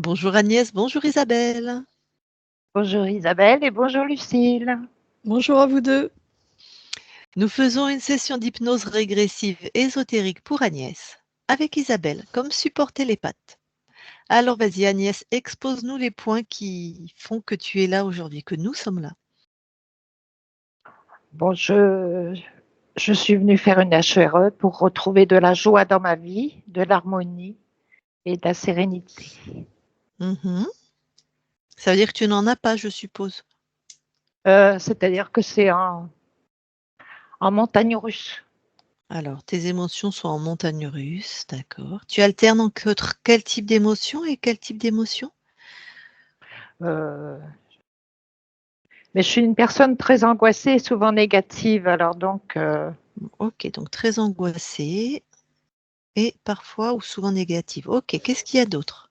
Bonjour Agnès, bonjour Isabelle. Bonjour Isabelle et bonjour Lucille. Bonjour à vous deux. Nous faisons une session d'hypnose régressive ésotérique pour Agnès, avec Isabelle, comme support télépathe. Alors vas-y Agnès, expose-nous les points qui font que tu es là aujourd'hui, que nous sommes là. Bon, je suis venue faire une HRE pour retrouver de la joie dans ma vie, de l'harmonie et de la sérénité. Mhm. Ça veut dire que tu n'en as pas, je suppose. C'est-à-dire que c'est en montagne russe. Alors, tes émotions sont en montagne russe, d'accord. Tu alternes entre quel type d'émotion et quel type d'émotion? Mais je suis une personne très angoissée et souvent négative. Alors donc, Ok, donc très angoissée et parfois ou souvent négative. Ok, qu'est-ce qu'il y a d'autre?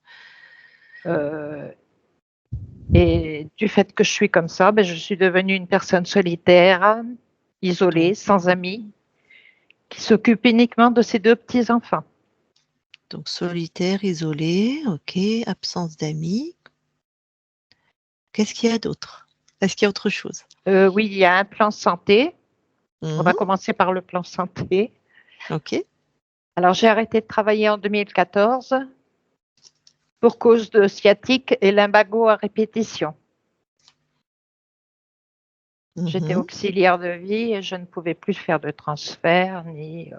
et du fait que je suis comme ça, je suis devenue une personne solitaire, isolée, sans amis, qui s'occupe uniquement de ses 2 petits-enfants. Donc solitaire, isolé, ok, absence d'amis. Qu'est-ce qu'il y a d'autre? Est-ce qu'il y a autre chose? Oui, il y a un plan santé. On va Mhm, commencer par le plan santé. ok. Alors, j'ai arrêté de travailler en 2014 pour cause de sciatique et lumbago à répétition. J'étais Mhm, auxiliaire de vie et je ne pouvais plus faire de transfert ni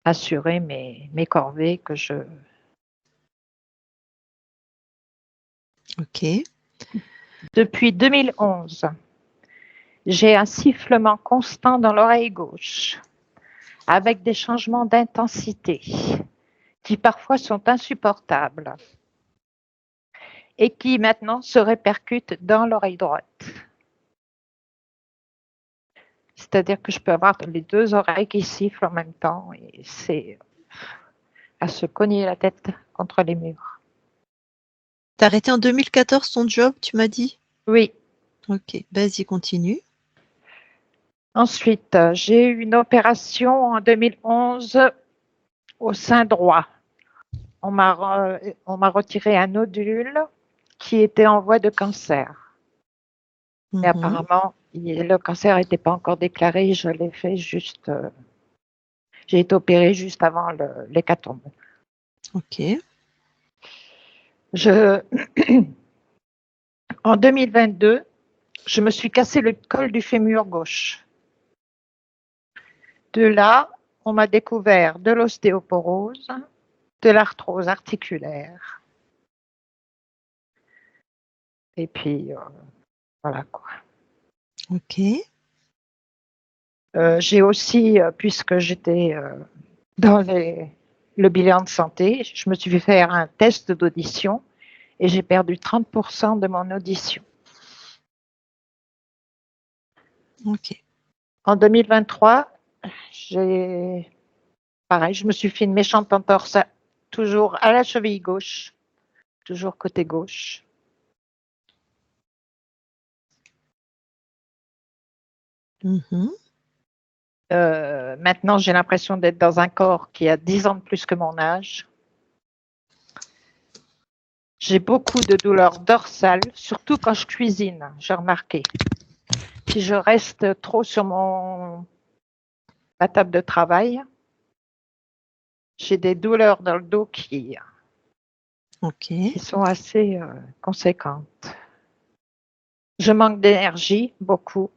assurer mes corvées que je... ok. Depuis 2011, j'ai un sifflement constant dans l'oreille gauche avec des changements d'intensité qui parfois sont insupportables et qui maintenant se répercutent dans l'oreille droite. C'est-à-dire que je peux avoir les 2 oreilles qui sifflent en même temps et c'est à se cogner la tête contre les murs. T'as arrêté en 2014 ton job, tu m'as dit? Oui. Ok, vas-y, continue. Ensuite, j'ai eu une opération en 2011 au sein droit. On m'a retiré un nodule qui était en voie de cancer. Mais Mhm, apparemment, le cancer n'était pas encore déclaré. Je l'ai fait juste. J'ai été opérée juste avant l'hécatombe. ok. En 2022, je me suis cassé le col du fémur gauche. De là, on m'a découvert de l'ostéoporose, de l'arthrose articulaire. Et puis, voilà quoi. Ok. J'ai aussi, puisque j'étais dans le bilan de santé, je me suis fait faire un test d'audition et j'ai perdu 30% de mon audition. Ok. En 2023, pareil, je me suis fait une méchante entorse, toujours à la cheville gauche, toujours côté gauche. Mhm, Maintenant, j'ai l'impression d'être dans un corps qui a 10 ans de plus que mon âge. J'ai beaucoup de douleurs dorsales, surtout quand je cuisine, j'ai remarqué. Si je reste trop sur ma table de travail, j'ai des douleurs dans le dos qui ok. sont assez conséquentes. Je manque d'énergie, beaucoup.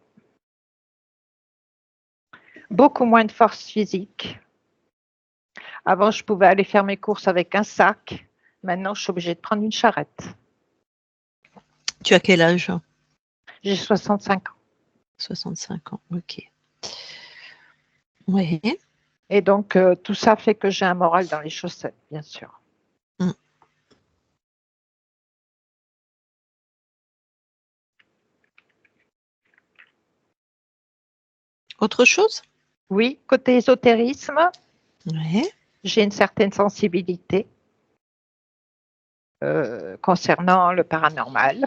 Beaucoup moins de force physique. Avant, je pouvais aller faire mes courses avec un sac. Maintenant, je suis obligée de prendre une charrette. Tu as quel âge? J'ai 65 ans. 65 ans, ok. Oui. Et donc, tout ça fait que j'ai un moral dans les chaussettes, bien sûr. Mm. Autre chose? Oui, côté ésotérisme, Ouais. j'ai une certaine sensibilité concernant le paranormal.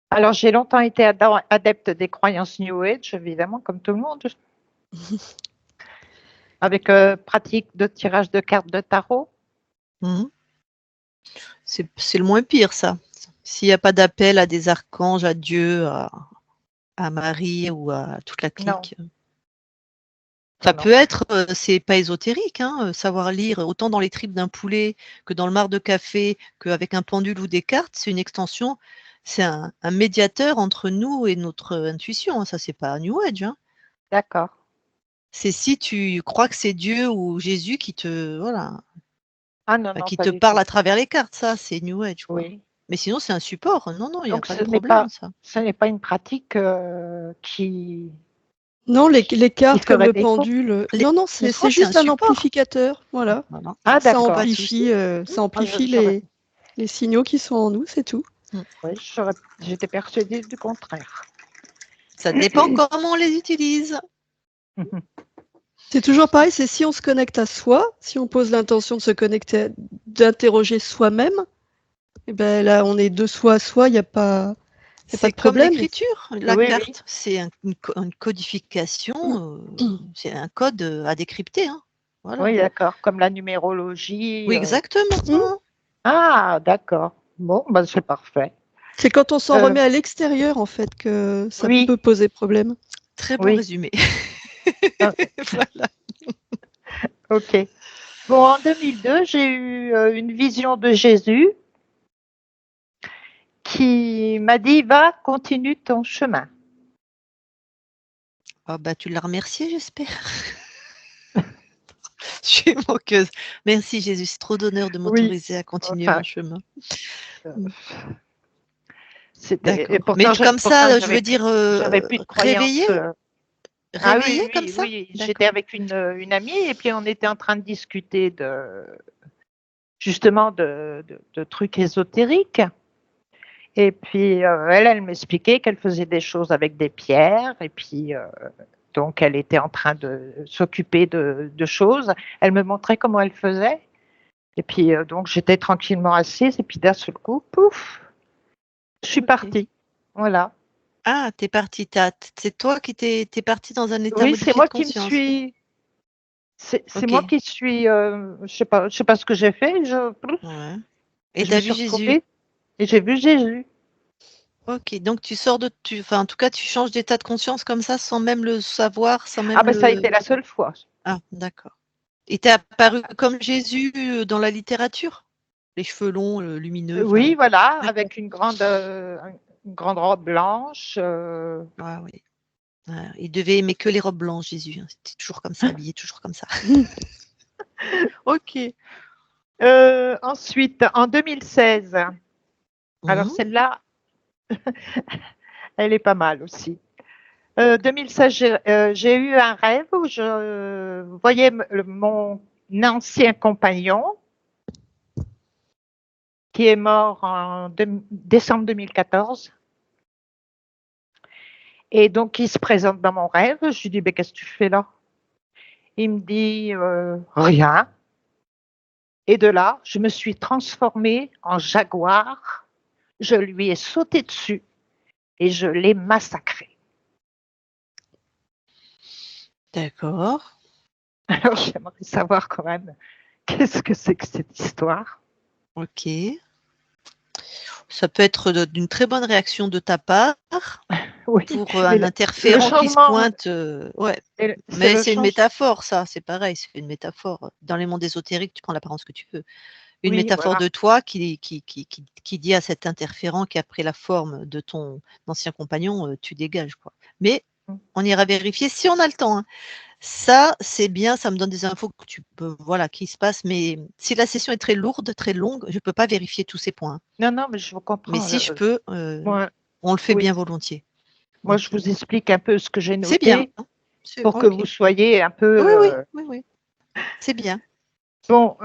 Alors, j'ai longtemps été adepte des croyances New Age, évidemment, comme tout le monde. avec pratique de tirage de cartes de tarot. Mmh. C'est le moins pire ça. S'il y a pas d'appel à des archanges, à Dieu, à Marie ou à toute la Non, clique. non, Ça non. peut être, c'est pas ésotérique, hein, savoir lire autant dans les tripes d'un poulet que dans le marc de café, qu'avec un pendule ou des cartes, c'est une extension, c'est un médiateur entre nous et notre intuition, hein. Ça, c'est pas New Age, hein. D'accord. C'est si tu crois que c'est Dieu ou Jésus qui te voilà, Ah non, non, qui pas te du parle tout. à travers les cartes, ça, c'est New Age, quoi. Oui. Mais sinon, c'est un support. Non, non, il y a Donc pas de problème, ça. ce n'est pas une pratique qui Non, les cartes comme ferait le défaut. pendule. Les Non, non, c'est c'est un juste un support. amplificateur. Voilà. Voilà, Ah Ça d'accord. pas de souci. amplifie J'aurais les signaux qui sont en nous, c'est tout. oui, j'étais persuadée du contraire. Ça dépend comment on les utilise. C'est toujours pareil, c'est si on se connecte à soi, si on pose l'intention de se connecter, d'interroger soi-même, et ben là, on est de soi à soi, il n'y a pas de C'est comme problème. l'écriture, la Oui, oui. carte, c'est une codification, c'est un code, à décrypter, hein. Voilà. Oui, d'accord. Comme la numérologie. Oui, exactement. Ah, d'accord. Bon, ben, c'est parfait. C'est quand on s'en Euh, remet à l'extérieur, en fait, que ça oui, peut poser problème. Très bon oui. résumé. Ah, Voilà. ok. Bon, en 2002, j'ai eu une vision de Jésus qui m'a dit, va, continue ton chemin. Ah bah, tu l'as remercié, j'espère? Je suis moqueuse. Merci Jésus, c'est trop d'honneur de Oui, m'autoriser à continuer enfin, mon chemin. euh, Mmh. et D'accord. Mais pourtant, comme pourtant ça, je veux dire, j'avais plus de réveillé? croyances. Ah oui, Réveillé comme oui, ça? oui. J'étais D'accord. avec une amie et puis on était en train de discuter justement de trucs ésotériques. Et puis elle m'expliquait qu'elle faisait des choses avec des pierres et puis donc elle était en train de s'occuper de choses. Elle me montrait comment elle faisait. Et puis donc j'étais tranquillement assise et puis d'un seul coup, pouf, je suis OK. partie. Voilà. Ah, tu es partie, c'est toi qui t'es partie dans un état Oui, c'est modifié moi de qui me conscience? suis. C'est moi OK. qui suis. Je sais pas ce que j'ai fait. Ouais. Et Je tu me as suis vu Jésus? retrouvée et j'ai vu Jésus. OK, donc tu sors de enfin, en tout cas, tu changes d'état de conscience comme ça, sans même le savoir, sans Ah même ben ça a le été la seule fois. ah, d'accord. Et tu es apparu comme Jésus, dans la littérature? Les cheveux longs, lumineux, Oui, enfin voilà, d'accord. avec une grande robe blanche. Ah oui. Ouais, il devait aimer que les robes blanches, Jésus, hein. C'était toujours comme ça, habillé toujours comme ça. OK. Ensuite, en 2016, alors Mmh. celle-là, elle est pas mal aussi. 2016, j'ai eu un rêve où je voyais mon ancien compagnon qui est mort en décembre 2014. Et donc, il se présente dans mon rêve. Je lui dis, ben, qu'est-ce que tu fais là? Il me dit, rien. Et de là, je me suis transformée en jaguar. Je lui ai sauté dessus et je l'ai massacré. D'accord. Alors, j'aimerais savoir quand même, qu'est-ce que c'est que cette histoire? OK. Ça peut être d'une très bonne réaction de ta part Oui, pour, mais un le interférent qui se changement, pointe, ouais. c'est Mais le c'est une changement. métaphore ça, c'est pareil, c'est une métaphore. Dans les mondes ésotériques, tu prends l'apparence que tu veux. Une Oui, métaphore voilà. de toi qui dit à cet interférent qui a pris la forme de ton ancien compagnon, tu dégages quoi. Mais on ira vérifier si on a le temps, hein. Ça, c'est bien, ça me donne des infos que tu peux voilà, qui se passent, mais si la session est très lourde, très longue, je ne peux pas vérifier tous ces points, hein. Non, non, mais je vous Mais comprends. si je peux, Moi, on le fait oui, bien volontiers. moi, Donc, je vous explique un peu ce que j'ai c'est bien, noté hein. C'est pour que OK. vous soyez un peu. Oui, oui, oui, oui, c'est bien. Bon,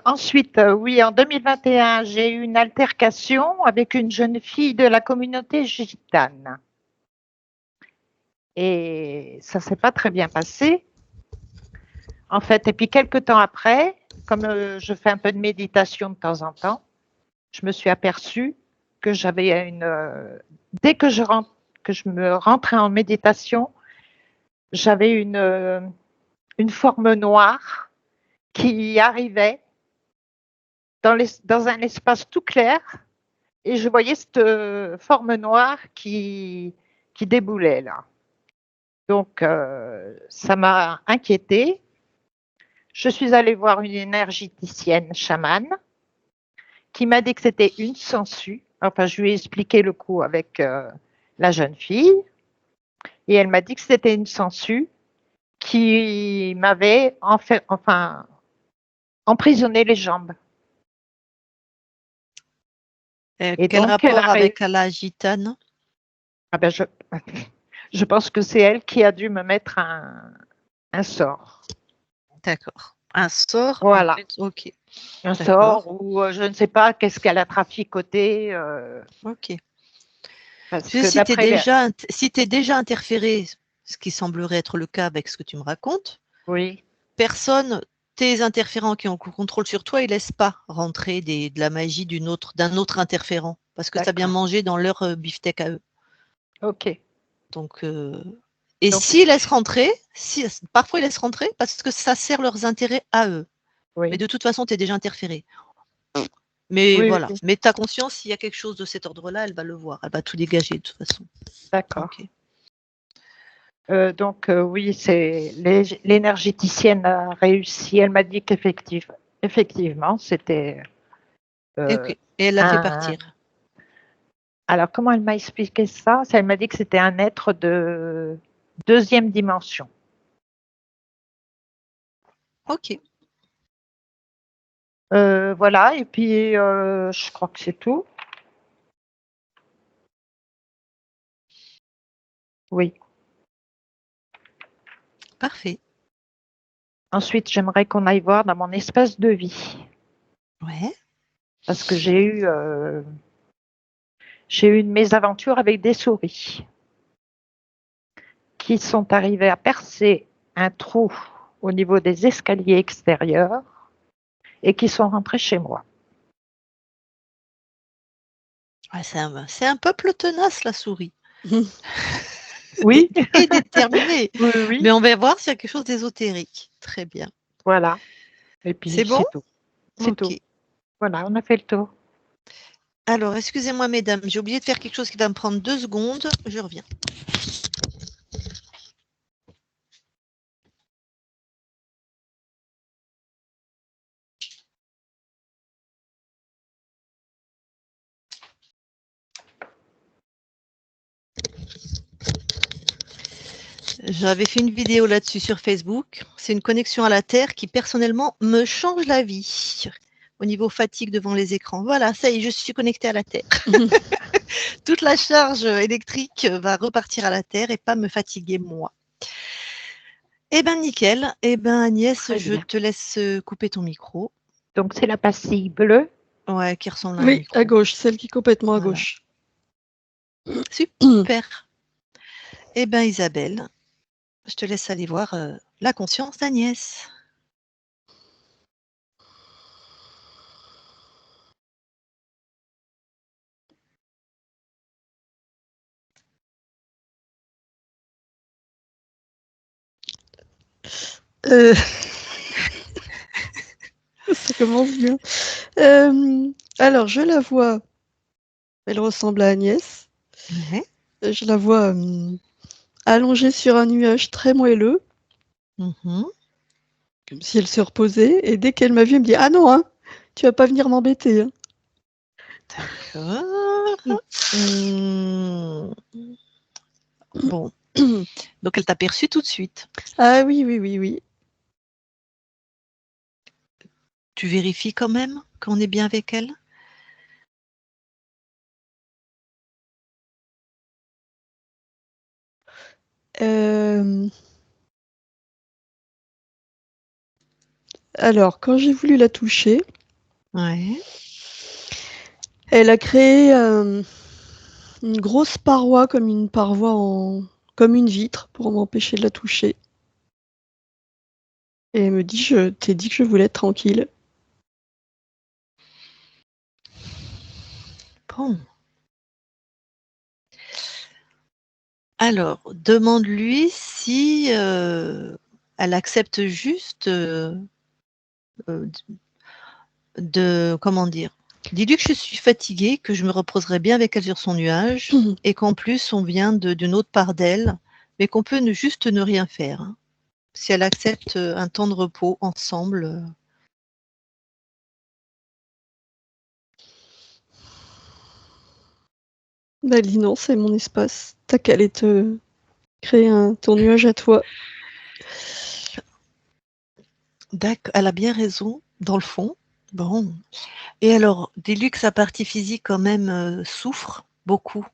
ensuite, oui, en 2021, j'ai eu une altercation avec une jeune fille de la communauté gitane. Et ça s'est pas très bien passé, en fait. Et puis, quelques temps après, comme je fais un peu de méditation de temps en temps, je me suis aperçue que j'avais dès que que je me rentrais en méditation, j'avais une forme noire qui arrivait dans un espace tout clair et je voyais cette forme noire qui déboulait là. Donc, ça m'a inquiétée. Je suis allée voir une énergéticienne chamane qui m'a dit que c'était une sangsue. Enfin, je lui ai expliqué le coup avec la jeune fille et elle m'a dit que c'était une sangsue qui m'avait emprisonné les jambes. Et quel donc, elle rapport a avec la gitane? Ah ben, je pense que c'est elle qui a dû me mettre un sort. D'accord. Un sort? Voilà. Ok. Un D'accord. sort ou je ne sais pas qu'est-ce qu'elle a traficoté. Ok. Parce Tu sais, que si t'es déjà interféré, ce qui semblerait être le cas avec ce que tu me racontes, Oui, personne, tes interférents qui ont contrôle sur toi, ils laissent pas rentrer de la magie d'un autre interférent parce que tu as bien d'accord. mangé dans leur beefsteak à eux. Ok. Donc, et Donc, s'ils laissent rentrer, parfois ils laissent rentrer parce que ça sert leurs intérêts à eux. Mais oui. de toute façon, tu es déjà interféré. Mais Oui, voilà, oui. mais ta conscience, s'il y a quelque chose de cet ordre-là, elle va le voir, elle va tout dégager de toute façon. D'accord. Ok. Donc, oui, c'est l'énergéticienne a réussi. Elle m'a dit qu'effectivement, c'était. Et elle l'a fait partir. Alors, comment elle m'a expliqué ça? Elle m'a dit que c'était un être de deuxième dimension. Ok. Voilà, et puis je crois que c'est tout. Oui. Parfait. Ensuite, j'aimerais qu'on aille voir dans mon espace de vie. Ouais. Parce que j'ai eu une mésaventure avec des souris qui sont arrivées à percer un trou au niveau des escaliers extérieurs et qui sont rentrées chez moi. Ouais, c'est un peuple tenace, la souris. Oui. Et déterminé. Oui, oui. Mais on va voir s'il y a quelque chose d'ésotérique. Très bien. Voilà. Et puis, C'est bon? c'est tout. C'est Ok. tout. Voilà, on a fait le tour. Alors, excusez-moi, mesdames, j'ai oublié de faire quelque chose qui va me prendre 2 secondes. Je reviens. J'avais fait une vidéo là-dessus sur Facebook. C'est une connexion à la Terre qui, personnellement, me change la vie. Au niveau fatigue devant les écrans. Voilà, ça y est, je suis connectée à la Terre. Toute la charge électrique va repartir à la Terre et pas me fatiguer moi. Eh ben nickel. Eh ben Agnès, Très je bien. te laisse couper ton micro. Donc, c'est la pastille bleue. Ouais, qui ressemble à un Oui, micro. à gauche, celle qui est complètement à Voilà. gauche. Super. Eh ben Isabelle, je te laisse aller voir la conscience d'Agnès. Euh, Ça commence bien. Alors, je la vois. Elle ressemble à Agnès. Ouais. Je la vois allongée sur un nuage très moelleux, Mhm. comme si elle se reposait. Et dès qu'elle m'a vu, elle me dit: Ah non, hein, tu vas pas venir m'embêter, hein. D'accord. Hmm. Bon. Donc elle t'a perçu tout de suite. Ah oui, oui, oui, oui. Tu vérifies quand même qu'on est bien avec elle? Euh, Alors, quand j'ai voulu la toucher, Ouais. elle a créé une grosse paroi, comme une vitre, pour m'empêcher de la toucher. Et elle me dit: Je t'ai dit que je voulais être tranquille. Bon. Alors, demande-lui si elle accepte juste comment dire, dis-lui que je suis fatiguée, que je me reposerai bien avec elle sur son nuage, et qu'en plus on vient d'une autre part d'elle, mais qu'on peut juste ne rien faire. Hein. Si elle accepte un temps de repos ensemble. Bah, dis non, c'est mon espace. T'as qu'à aller te créer ton nuage à toi. D'accord, elle a bien raison, dans le fond. Bon. Et alors, dis-lui que sa partie physique, quand même, souffre beaucoup.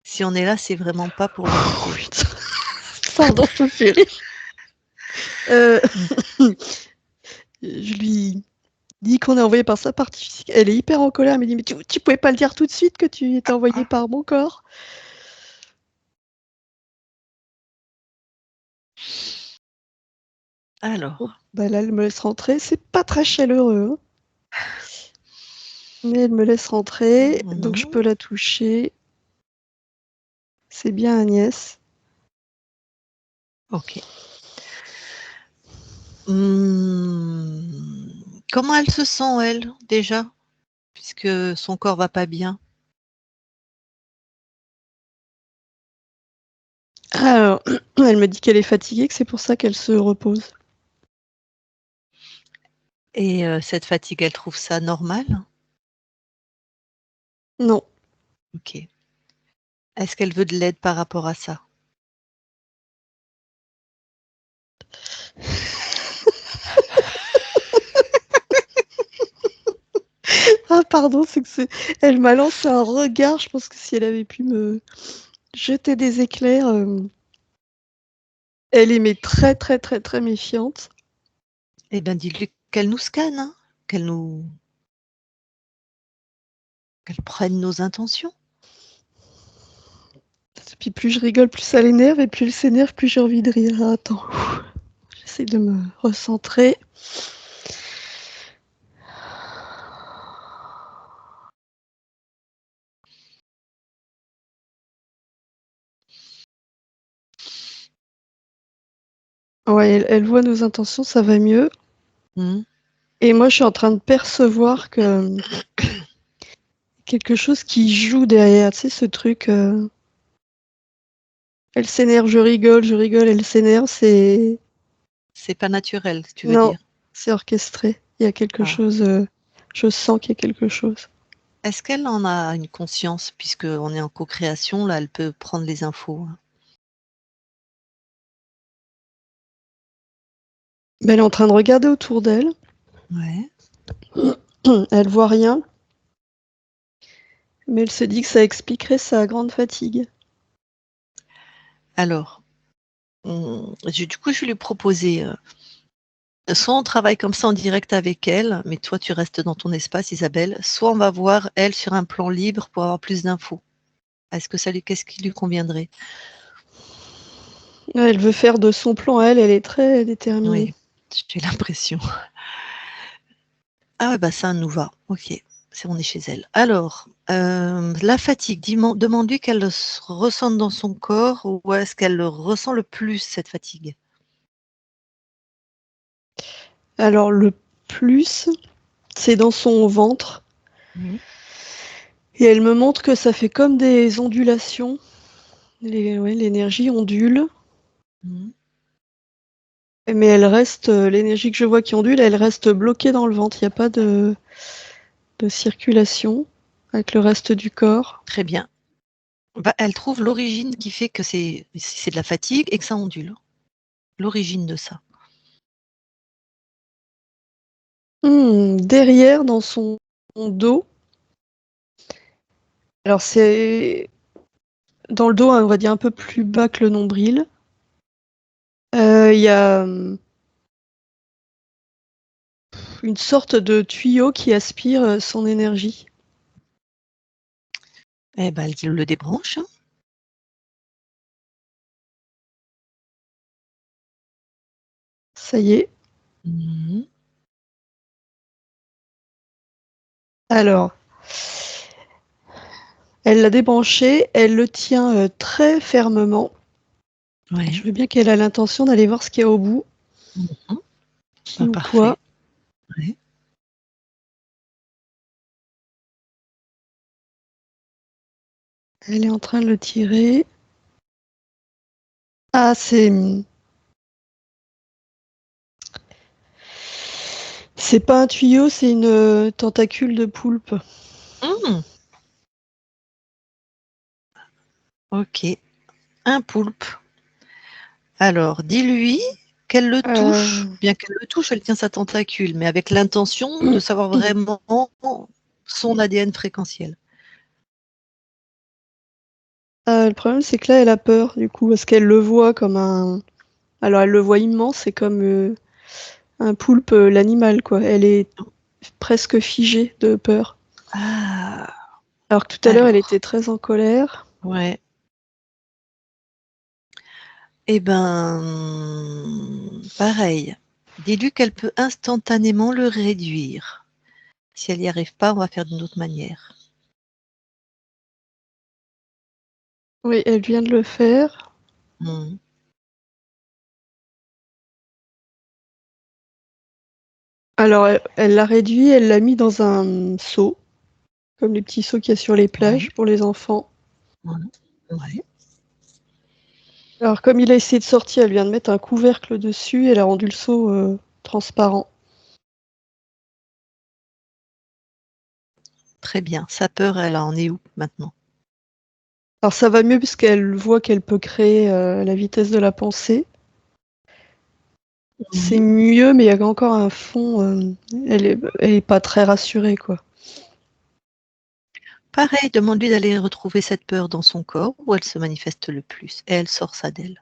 Si on est là, c'est vraiment pas pour l'embêter. Pardon, je me fais rire. Je lui dis qu'on est envoyé par sa partie physique. Elle est hyper en colère. Elle me dit, mais tu pouvais pas le dire tout de suite que tu étais envoyé par mon corps. Alors, Bon, bah là, elle me laisse rentrer. C'est pas très chaleureux. Hein. Mais elle me laisse rentrer, donc je peux la toucher. C'est bien Agnès. ok. Comment elle se sent, elle, déjà, puisque son corps va pas bien? Alors, elle me dit qu'elle est fatiguée, que c'est pour ça qu'elle se repose. Et cette fatigue, elle trouve ça normal? Non. Ok. Est-ce qu'elle veut de l'aide par rapport à ça? Ah pardon, elle m'a lancé un regard. Je pense que si elle avait pu me jeter des éclairs, elle est mais très très très très méfiante. Eh bien, dis-lui qu'elle nous scanne, hein, qu'elle prenne nos intentions. Puis plus je rigole, plus ça l'énerve, et plus elle s'énerve, plus j'ai envie de rire. Ah, attends, j'essaie de me recentrer. Ouais, elle voit nos intentions, ça va mieux. Et moi, je suis en train de percevoir que quelque chose qui joue derrière, tu sais, ce truc. Elle s'énerve, je rigole, elle s'énerve, c'est. C'est pas naturel, tu veux Non, dire? c'est orchestré. Il y a quelque chose. Je sens qu'il y a quelque chose. Est-ce qu'elle en a une conscience? Puisqu'on est en co-création, là, elle peut prendre les infos. Hein. Mais elle est en train de regarder autour d'elle. Ouais. Elle voit rien. Mais elle se dit que ça expliquerait sa grande fatigue. Alors, du coup, je vais lui proposer, soit on travaille comme ça en direct avec elle, mais toi, tu restes dans ton espace, Isabelle, soit on va voir, elle, sur un plan libre pour avoir plus d'infos. Qu'est-ce qui lui conviendrait? Ouais, elle veut faire de son plan à elle, elle est très déterminée. Oui, j'ai l'impression. Ah ouais, bah ça nous va. Ok, on est chez elle. Alors, la fatigue, demande-lui qu'elle le ressente dans son corps ou est-ce qu'elle le ressent le plus, cette fatigue? Alors le plus, c'est dans son ventre. Et elle me montre que ça fait comme des ondulations. L'énergie ondule. Mais elle reste, l'énergie que je vois qui ondule, elle reste bloquée dans le ventre. Il n'y a pas de circulation avec le reste du corps. Très bien. Bah, elle trouve l'origine qui fait que c'est de la fatigue et que ça ondule. L'origine de ça. Derrière, dans son dos. Alors c'est dans le dos, on va dire un peu plus bas que le nombril. Il y a une sorte de tuyau qui aspire son énergie. Eh ben, elle le débranche. Hein. Ça y est. Alors, elle l'a débranché, elle le tient très fermement. Ouais. Je veux bien qu'elle a l'intention d'aller voir ce qu'il y a au bout. Mhm. Qui Bah, ou parfait. quoi. Ouais. Elle est en train de le tirer. Ah, c'est pas un tuyau, c'est une tentacule de poulpe. Hmm. Ok. Un poulpe. Alors, dis-lui qu'elle le touche. Bien qu'elle le touche, elle tient sa tentacule, mais avec l'intention de savoir vraiment son ADN fréquentiel. Le problème, c'est que là, elle a peur, du coup, parce qu'elle le voit comme un. Alors, elle le voit immense, c'est comme un poulpe, l'animal, quoi. Elle est presque figée de peur. Ah, Alors que tout à l'heure, elle était très en colère. ouais. Eh ben, pareil. Dis-lui qu'elle peut instantanément le réduire. Si elle n'y arrive pas, on va faire d'une autre manière. Oui, elle vient de le faire. Hmm. Alors, elle l'a réduit, elle l'a mis dans un seau, comme les petits seaux qu'il y a sur les plages Ouais. pour les enfants. Ouais. Alors, comme il a essayé de sortir, elle vient de mettre un couvercle dessus, elle a rendu le seau transparent. Très bien. Sa peur, elle en est où maintenant? Alors, ça va mieux puisqu'elle voit qu'elle peut créer la vitesse de la pensée. C'est mieux, mais il y a encore un fond. Elle est pas très rassurée, quoi. Pareil, demande-lui d'aller retrouver cette peur dans son corps où elle se manifeste le plus. Et elle sort ça d'elle.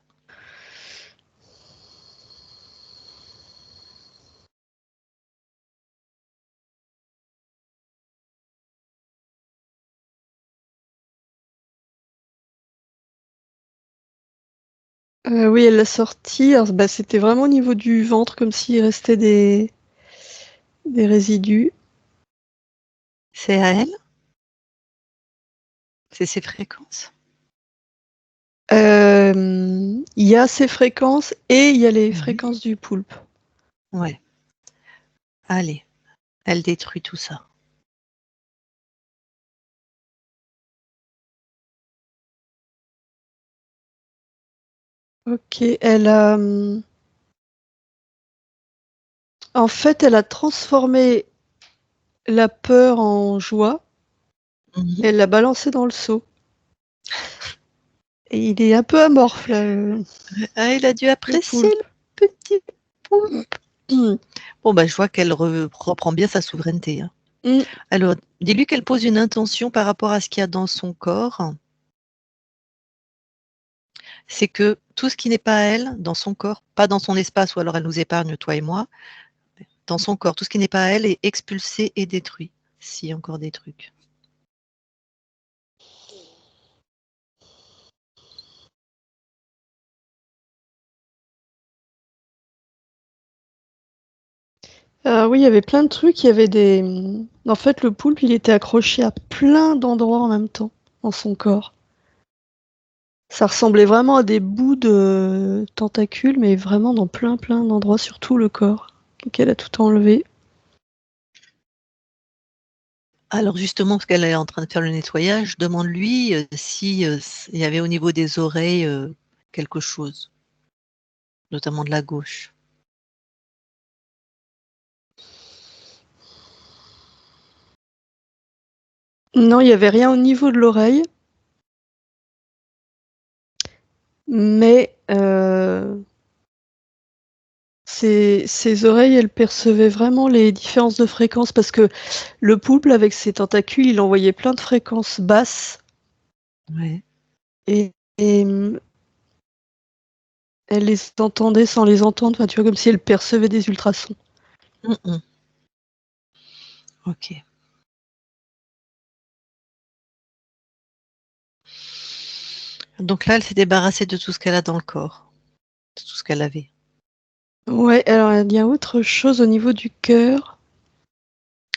Oui, elle l'a sorti. Alors, bah, c'était vraiment au niveau du ventre, comme s'il restait des résidus. C'est à elle? C'est ses fréquences? Il y a ces fréquences et il y a les fréquences du poulpe. Ouais. Allez, elle détruit tout ça. Ok, en fait, elle a transformé la peur en joie. Mhm. Elle l'a balancé dans le seau. Et il est un peu amorphe, là, Ah, il a dû le apprécier poulpe. le petit poulpe. Bon, bah, je vois qu'elle reprend bien sa souveraineté, hein. Mm. Alors, dis-lui qu'elle pose une intention par rapport à ce qu'il y a dans son corps. C'est que tout ce qui n'est pas elle, dans son corps, pas dans son espace, ou alors elle nous épargne, toi et moi, dans son corps, tout ce qui n'est pas elle est expulsé et détruit. S'il y a encore des trucs. Oui, il y avait plein de trucs. Il y avait des. En fait, le poulpe, il était accroché à plein d'endroits en même temps dans son corps. Ça ressemblait vraiment à des bouts de tentacules, mais vraiment dans plein d'endroits sur tout le corps. Donc elle a tout enlevé. Alors justement, parce qu'elle est en train de faire le nettoyage, demande-lui si il y avait au niveau des oreilles quelque chose, notamment de la gauche. Non, il n'y avait rien au niveau de l'oreille. Mais ses oreilles, elles percevaient vraiment les différences de fréquences parce que le poulpe, avec ses tentacules, il envoyait plein de fréquences basses Ouais. et elle les entendait sans les entendre. Enfin, tu vois, comme si elle percevait des ultrasons. Mm-mm. Ok. Donc là, elle s'est débarrassée de tout ce qu'elle a dans le corps, de tout ce qu'elle avait. Ouais, alors il y a autre chose au niveau du cœur.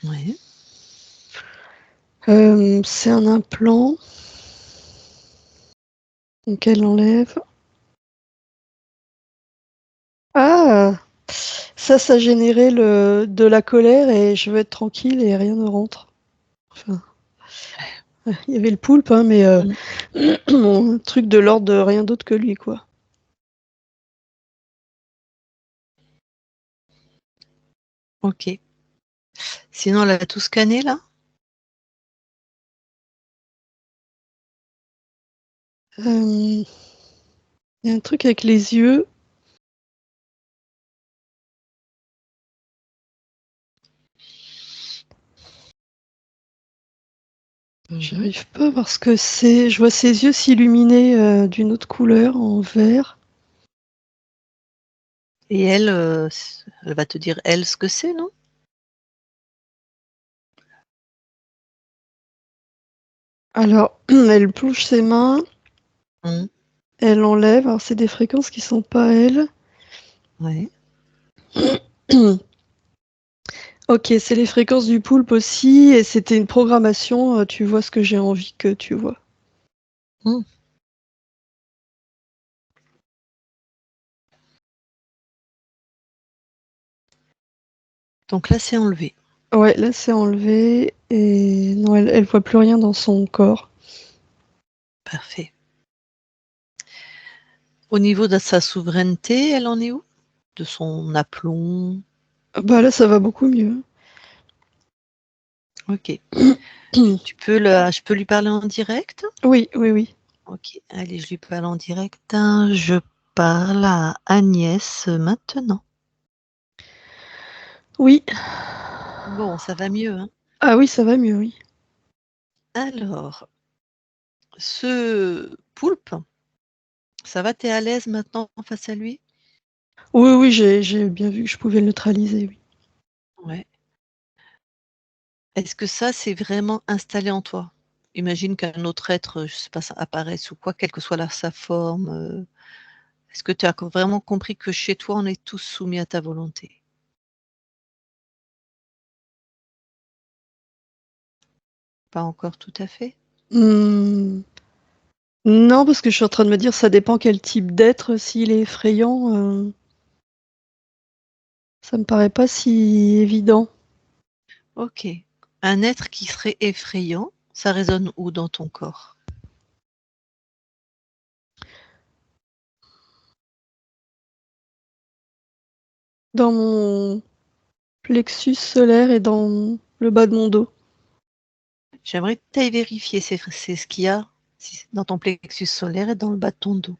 Ouais. C'est un implant. Donc elle enlève. Ah, ça générait de la colère et je veux être tranquille et rien ne rentre. Enfin, il y avait le poulpe, hein, mais un truc de l'ordre de rien d'autre que lui, quoi. Ok. Sinon, elle a tout scanné, là? Il y a un truc avec les yeux. J'arrive pas à voir ce que c'est. Je vois ses yeux s'illuminer d'une autre couleur, en vert. Et elle, elle va te dire, elle, ce que c'est, non? Alors, elle plonge ses mains, Mhm. elle enlève. Alors, c'est des fréquences qui sont pas elle. Ouais. Ok, c'est les fréquences du poulpe aussi, et c'était une programmation. Tu vois ce que j'ai envie que tu vois. Mhm. Donc là, c'est enlevé. Ouais, là c'est enlevé, et non, elle voit plus rien dans son corps. Parfait. Au niveau de sa souveraineté, elle en est où? De son aplomb? Bah là, ça va beaucoup mieux. Ok. Je peux lui parler en direct? Oui, oui, oui. Ok. Allez, je lui parle en direct. Je parle à Agnès maintenant. Oui. Bon, ça va mieux, hein? Ah oui, ça va mieux, oui. Alors, ce poulpe, ça va, t'es à l'aise maintenant face à lui? Oui, oui, j'ai bien vu que je pouvais le neutraliser, oui. Ouais. Est-ce que ça, c'est vraiment installé en toi? Imagine qu'un autre être, je sais pas, ça apparaisse ou quoi, quelle que soit sa forme. Est-ce que tu as vraiment compris que chez toi, on est tous soumis à ta volonté? Pas encore tout à fait? Hmm, non, parce que je suis en train de me dire, ça dépend quel type d'être. S'il est effrayant, ça me paraît pas si évident. Ok. Un être qui serait effrayant, ça résonne où dans ton corps? Dans mon plexus solaire et dans le bas de mon dos. J'aimerais que tu ailles vérifier, c'est ce qu'il y a dans ton plexus solaire et dans le bas de ton dos.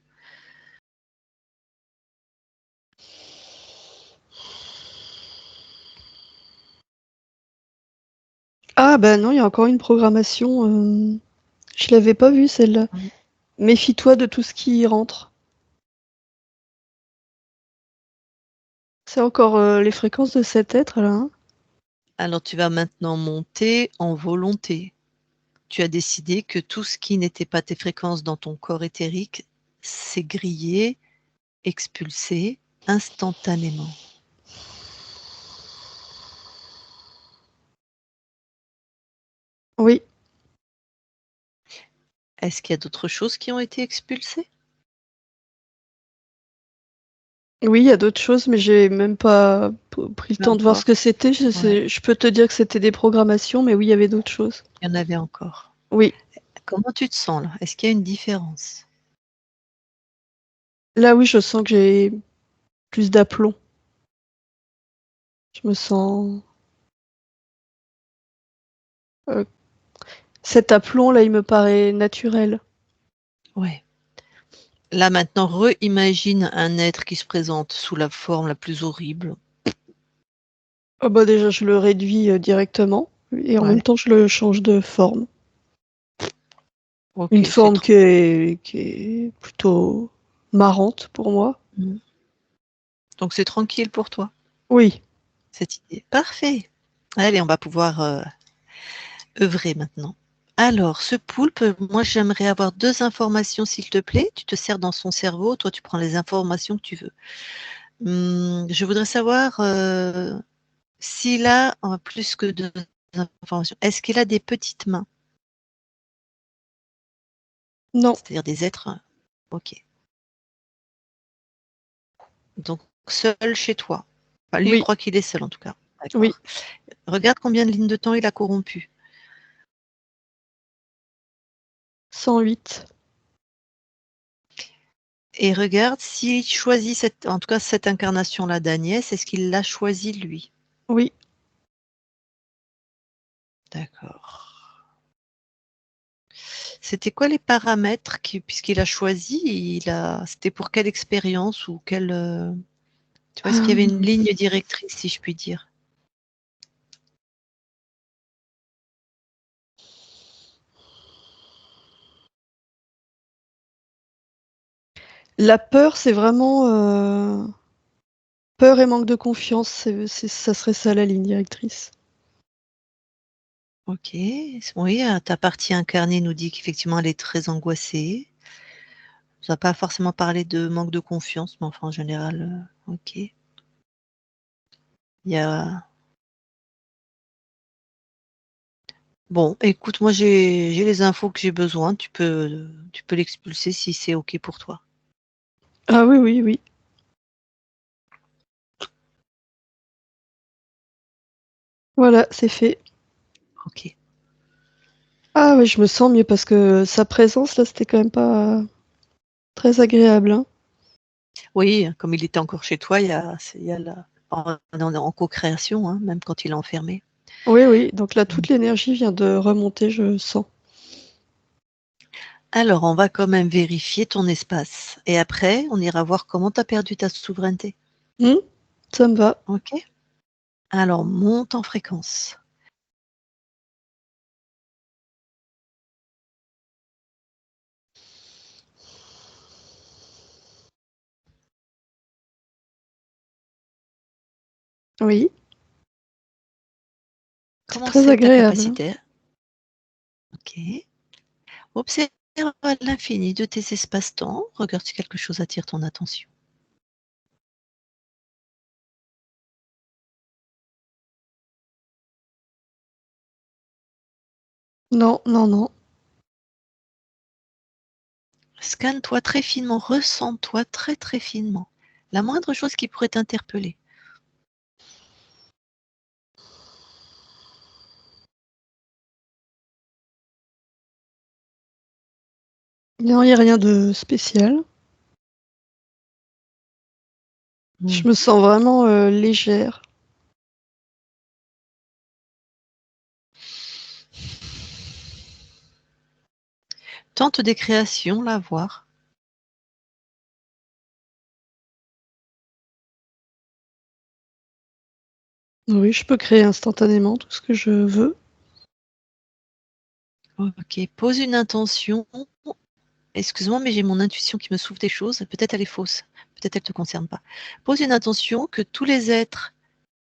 Ah bah non, il y a encore une programmation. Je l'avais pas vue celle-là. Mm. Méfie-toi de tout ce qui y rentre. C'est encore les fréquences de cet être-là, hein. Alors tu vas maintenant monter en volonté. Tu as décidé que tout ce qui n'était pas tes fréquences dans ton corps éthérique, c'est grillé, expulsé instantanément. Oui, Est-ce qu'il y a d'autres choses qui ont été expulsées? oui, il y a d'autres choses, mais j'ai même pas pris le Pas temps de voir ce encore. que c'était. Ouais, Je peux te dire que c'était des programmations, mais oui, il y avait d'autres choses. il y en avait encore. Oui, Comment tu te sens là? Est-ce qu'il y a une différence? là oui, je sens que j'ai plus d'aplomb. Je me sens... euh, cet aplomb-là, il me paraît naturel. Ouais. Là maintenant, re-imagine un être qui se présente sous la forme la plus horrible. Oh bah déjà, je le réduis directement, et en même Ouais. temps, je le change de forme. Ok, Une c'est forme trop. qui est plutôt marrante pour moi. Mm. Donc c'est tranquille pour toi, Oui. cette idée. Parfait. Allez, on va pouvoir œuvrer maintenant. Alors, ce poulpe, moi j'aimerais avoir deux informations, s'il te plaît. Tu te sers dans son cerveau, toi tu prends les informations que tu veux. Je voudrais savoir s'il a plus que deux informations. Est-ce qu'il a des petites mains? Non. C'est-à-dire des êtres. Ok. Donc seul chez toi. Enfin, lui, il Oui. croit qu'il est seul en tout cas. D'accord. Oui. Regarde combien de lignes de temps il a corrompu. 108. Et regarde s'il choisit en tout cas cette incarnation-là d'Agnès, est-ce qu'il l'a choisi lui? Oui. D'accord. C'était quoi les paramètres puisqu'il a choisi, c'était pour quelle expérience ou tu vois, est-ce qu'il y avait une ligne directrice, si je puis dire? La peur, c'est vraiment peur et manque de confiance. Ça serait ça la ligne directrice. Ok, oui, ta partie incarnée nous dit qu'effectivement elle est très angoissée. Ça n'a pas forcément parlé de manque de confiance, mais enfin en général, ok. Il y a... Bon, écoute, moi j'ai les infos que j'ai besoin. Tu peux l'expulser si c'est ok pour toi. Ah oui, oui, oui. Voilà, c'est fait. Ok. Ah oui, je me sens mieux parce que sa présence là, c'était quand même pas très agréable, hein. Oui, comme il était encore chez toi, il y a en co-création, hein, même quand il est enfermé. Oui, oui. Donc là, toute l'énergie vient de remonter, je sens. Alors, on va quand même vérifier ton espace. Et après, on ira voir comment tu as perdu ta souveraineté. Ça me va. Ok? Alors, monte en fréquence. Oui, c'est Comment très c'est ta agréable, hein. capacité? Ok. Observe l'infini de tes espaces-temps. Regarde si quelque chose attire ton attention. Non, non, non. Scanne-toi très finement, ressens-toi très très finement. La moindre chose qui pourrait t'interpeller. Non, il n'y a rien de spécial. Je me sens vraiment légère. Tente des créations, là, voir. Oui, je peux créer instantanément tout ce que je veux. Ok, pose une intention. Excuse-moi, mais j'ai mon intuition qui me souffle des choses. Peut-être elle est fausse. Peut-être elle ne te concerne pas. Pose une intention que tous les êtres,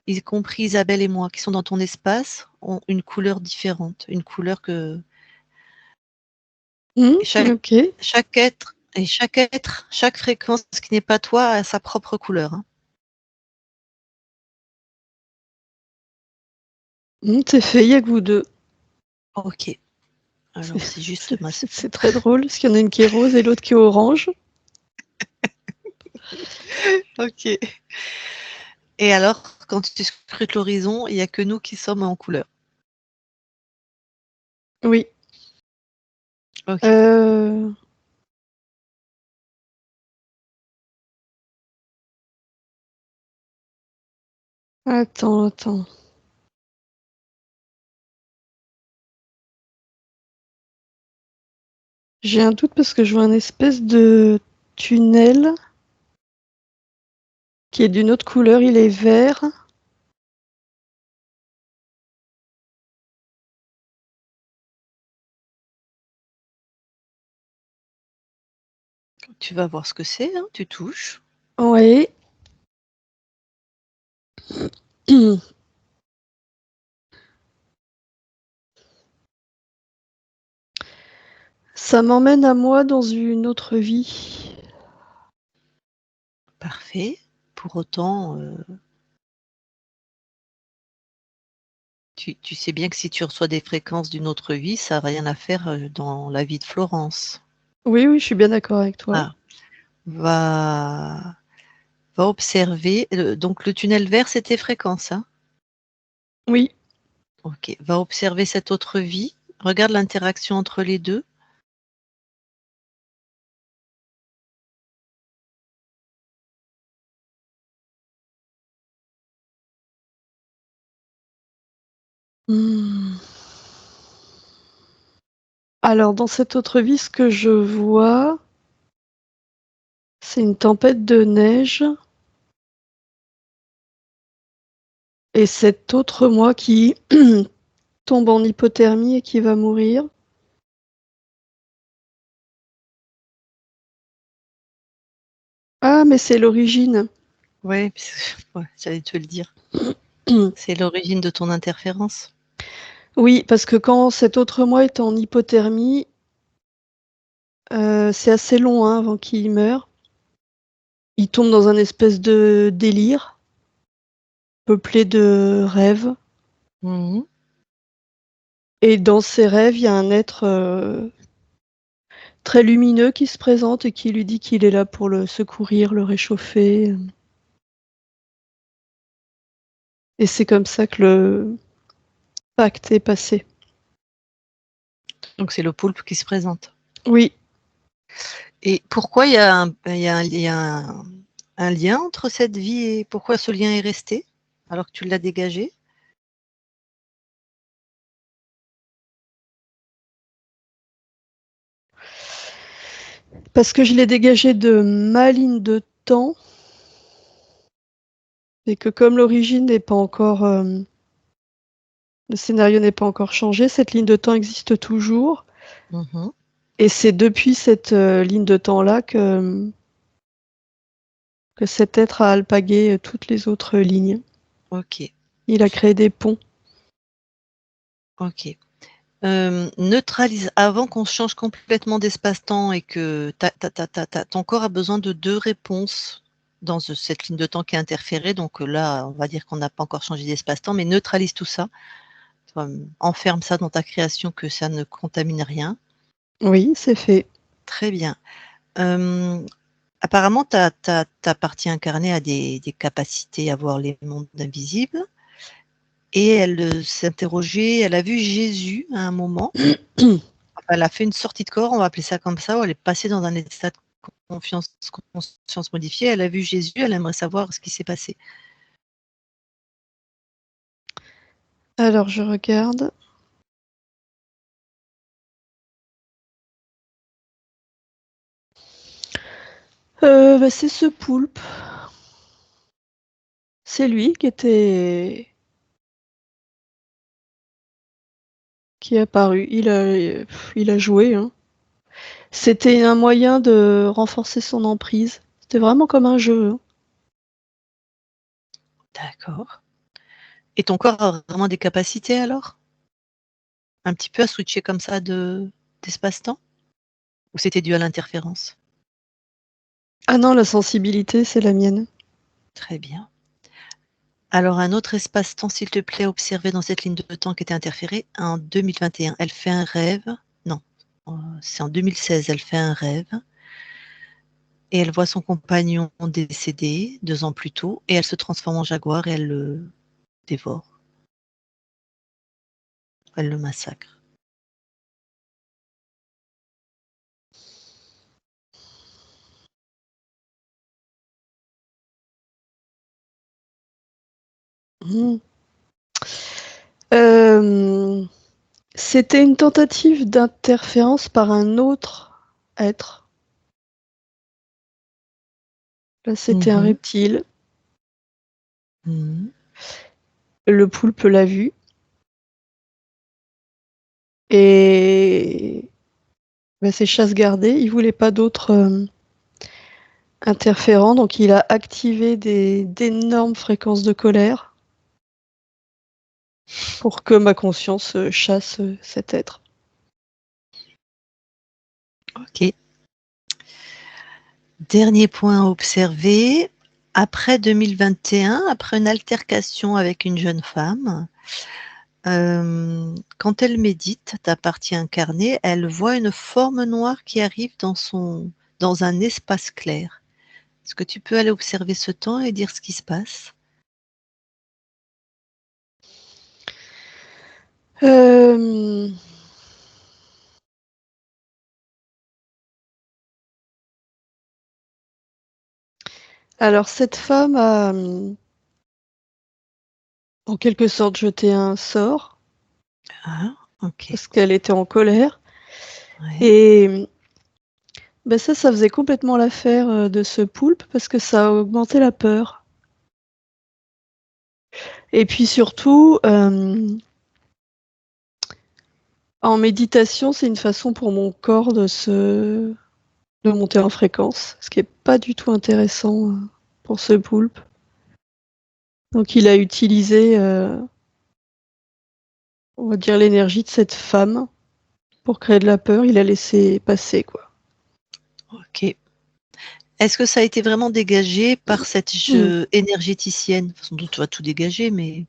y compris Isabelle et moi, qui sont dans ton espace, ont une couleur différente. Une couleur que Ok. chaque être, chaque fréquence qui n'est pas toi a sa propre couleur, hein. C'est fait, il n'y a que vous deux. Ok. Alors c'est juste ma... C'est très drôle, parce qu'il y en a une qui est rose et l'autre qui est orange. Ok. Et alors, quand tu scrutes l'horizon, il n'y a que nous qui sommes en couleur. Oui. Ok. Attends. J'ai un doute parce que je vois un espèce de tunnel qui est d'une autre couleur, il est vert. Tu vas voir ce que c'est, hein, tu touches. Oui. Ça m'emmène à moi dans une autre vie. Parfait. Pour autant, tu sais bien que si tu reçois des fréquences d'une autre vie, ça n'a rien à faire dans la vie de Florence. Oui, je suis bien d'accord avec toi. Ah, va va observer, donc le tunnel vert, c'était fréquence, hein? Oui. Ok, va observer cette autre vie. Regarde l'interaction entre les deux. Hmm. Alors, dans cette autre vie, ce que je vois, c'est une tempête de neige. Et cet autre moi qui tombe en hypothermie et qui va mourir. Ah, mais c'est l'origine. Ouais, ouais, j'allais te le dire. C'est l'origine de ton interférence. Oui, parce que quand cet autre moi est en hypothermie, c'est assez long hein, avant qu'il meure. Il tombe dans un espèce de délire, peuplé de rêves. Mhm. Et dans ces rêves, il y a un être très lumineux qui se présente et qui lui dit qu'il est là pour le secourir, le réchauffer. Et c'est comme ça que le pacte est passé. Donc c'est le poulpe qui se présente. Oui. Et pourquoi il y a un lien entre cette vie et pourquoi ce lien est resté alors que tu l'as dégagé? Parce que je l'ai dégagé de ma ligne de temps et que comme l'origine n'est pas encore, le scénario n'est pas encore changé, cette ligne de temps existe toujours. Mhm. Et c'est depuis cette ligne de temps-là que cet être a alpagué toutes les autres lignes. Ok, Il a créé des ponts. ok. Neutralise avant qu'on change complètement d'espace-temps et que ton corps a besoin de 2 réponses dans cette ligne de temps qui est interférée. Donc là, on va dire qu'on n'a pas encore changé d'espace-temps, mais neutralise tout ça. Enferme ça dans ta création, que ça ne contamine rien. Oui, c'est fait. Très bien. Apparemment, ta partie incarnée a des capacités à voir les mondes invisibles et elle, s'interrogeait, elle a vu Jésus à un moment. Elle a fait une sortie de corps, on va appeler ça comme ça, où elle est passée dans un état de conscience modifiée. Elle a vu Jésus, elle aimerait savoir ce qui s'est passé. Alors je regarde. C'est ce poulpe. C'est lui qui est apparu. Il a joué, hein. C'était un moyen de renforcer son emprise. C'était vraiment comme un jeu, hein. D'accord. Et ton corps a vraiment des capacités alors? Un petit peu à switcher comme ça d'espace-temps? Ou c'était dû à l'interférence? Ah non, la sensibilité, c'est la mienne. Très bien. Alors un autre espace-temps, s'il te plaît, observé dans cette ligne de temps qui était interférée en 2021. Elle fait un rêve. Non, c'est en 2016, elle fait un rêve et elle voit son compagnon décédé 2 ans plus tôt et elle se transforme en jaguar et elle le dévore. Elle le massacre. Mmh. Hem, C'était une tentative d'interférence par un autre être. Là, c'était un Mmh. reptile. Mmh. Le poulpe l'a vu et c'est chasse gardée. Il voulait pas d'autres, interférents, donc il a activé d'énormes fréquences de colère pour que ma conscience, chasse, cet être. OK. Dernier point à observer. Après 2021, après une altercation avec une jeune femme, quand elle médite, ta partie incarnée, elle voit une forme noire qui arrive dans un espace clair. Est-ce que tu peux aller observer ce temps et dire ce qui se passe? Euh, Alors, cette femme a, en quelque sorte, jeté un sort Ah, ok. parce qu'elle était en colère. Ouais. Et ben ça faisait complètement l'affaire de ce poulpe parce que ça a augmenté la peur. Et puis surtout, en méditation, c'est une façon pour mon corps de monter en fréquence, ce qui n'est pas du tout intéressant pour ce poulpe. Donc il a utilisé, on va dire, l'énergie de cette femme pour créer de la peur. Il a laissé passer, quoi. Ok. Est-ce que ça a été vraiment dégagé par cette Hmm. énergéticienne? Sans doute, tu vas tout dégager, mais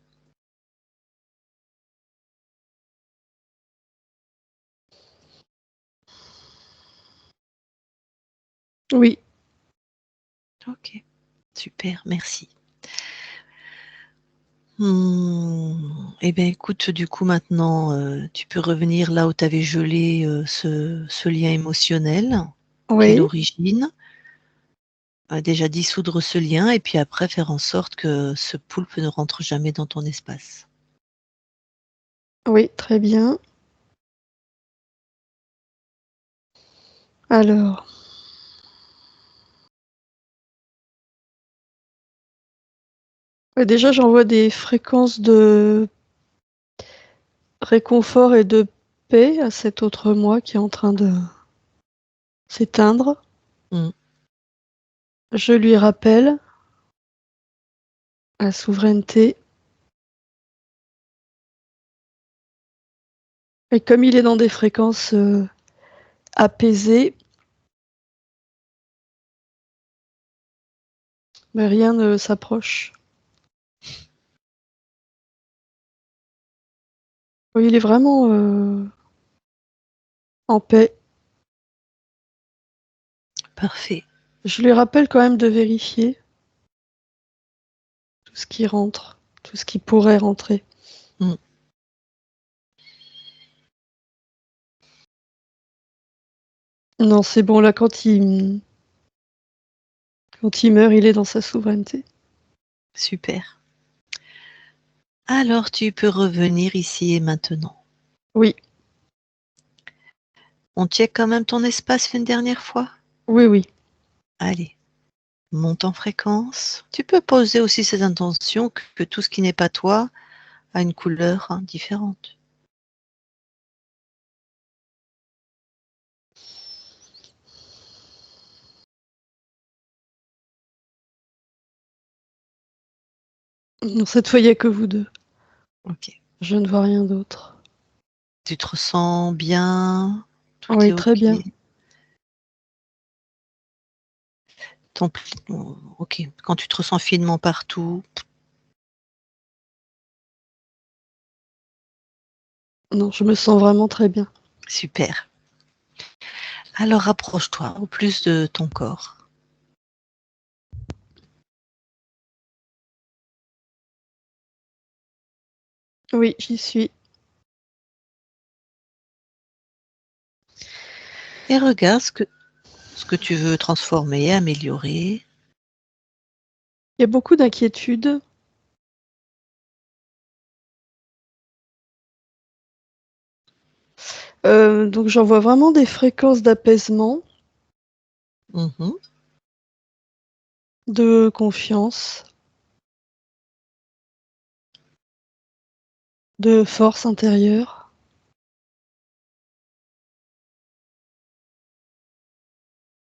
Oui, ok. Super, merci. Eh bien, écoute, du coup, maintenant, tu peux revenir là où tu avais gelé ce lien émotionnel, qui est oui, l'origine. Déjà dissoudre ce lien et puis après faire en sorte que ce poulpe ne rentre jamais dans ton espace. oui, très bien. Alors, déjà, j'envoie des fréquences de réconfort et de paix à cet autre moi qui est en train de s'éteindre. Mmh. Je lui rappelle la souveraineté. Et comme il est dans des fréquences apaisées, mais rien ne s'approche. Oui, il est vraiment en paix. Parfait. Je lui rappelle quand même de vérifier tout ce qui rentre, tout ce qui pourrait rentrer. Mmh. Non, c'est bon, là, quand il meurt, il est dans sa souveraineté. Super. Alors tu peux revenir ici et maintenant. Oui, On check quand même ton espace une dernière fois? oui, oui. Allez, monte en fréquence. Tu peux poser aussi cette intention que tout ce qui n'est pas toi a une couleur, hein, différente. Non, cette fois, il n'y a que vous deux. OK. Je ne vois rien d'autre. Tu te ressens bien? Tout est Oui, très OK? bien. OK. Quand tu te ressens finement partout? Non, je me sens vraiment très bien. Super. Alors rapproche-toi au plus de ton corps. Oui, j'y suis. Et regarde ce que tu veux transformer, améliorer. Il y a beaucoup d'inquiétudes. Donc j'envoie vraiment des fréquences d'apaisement, Mmh. de confiance, de force intérieure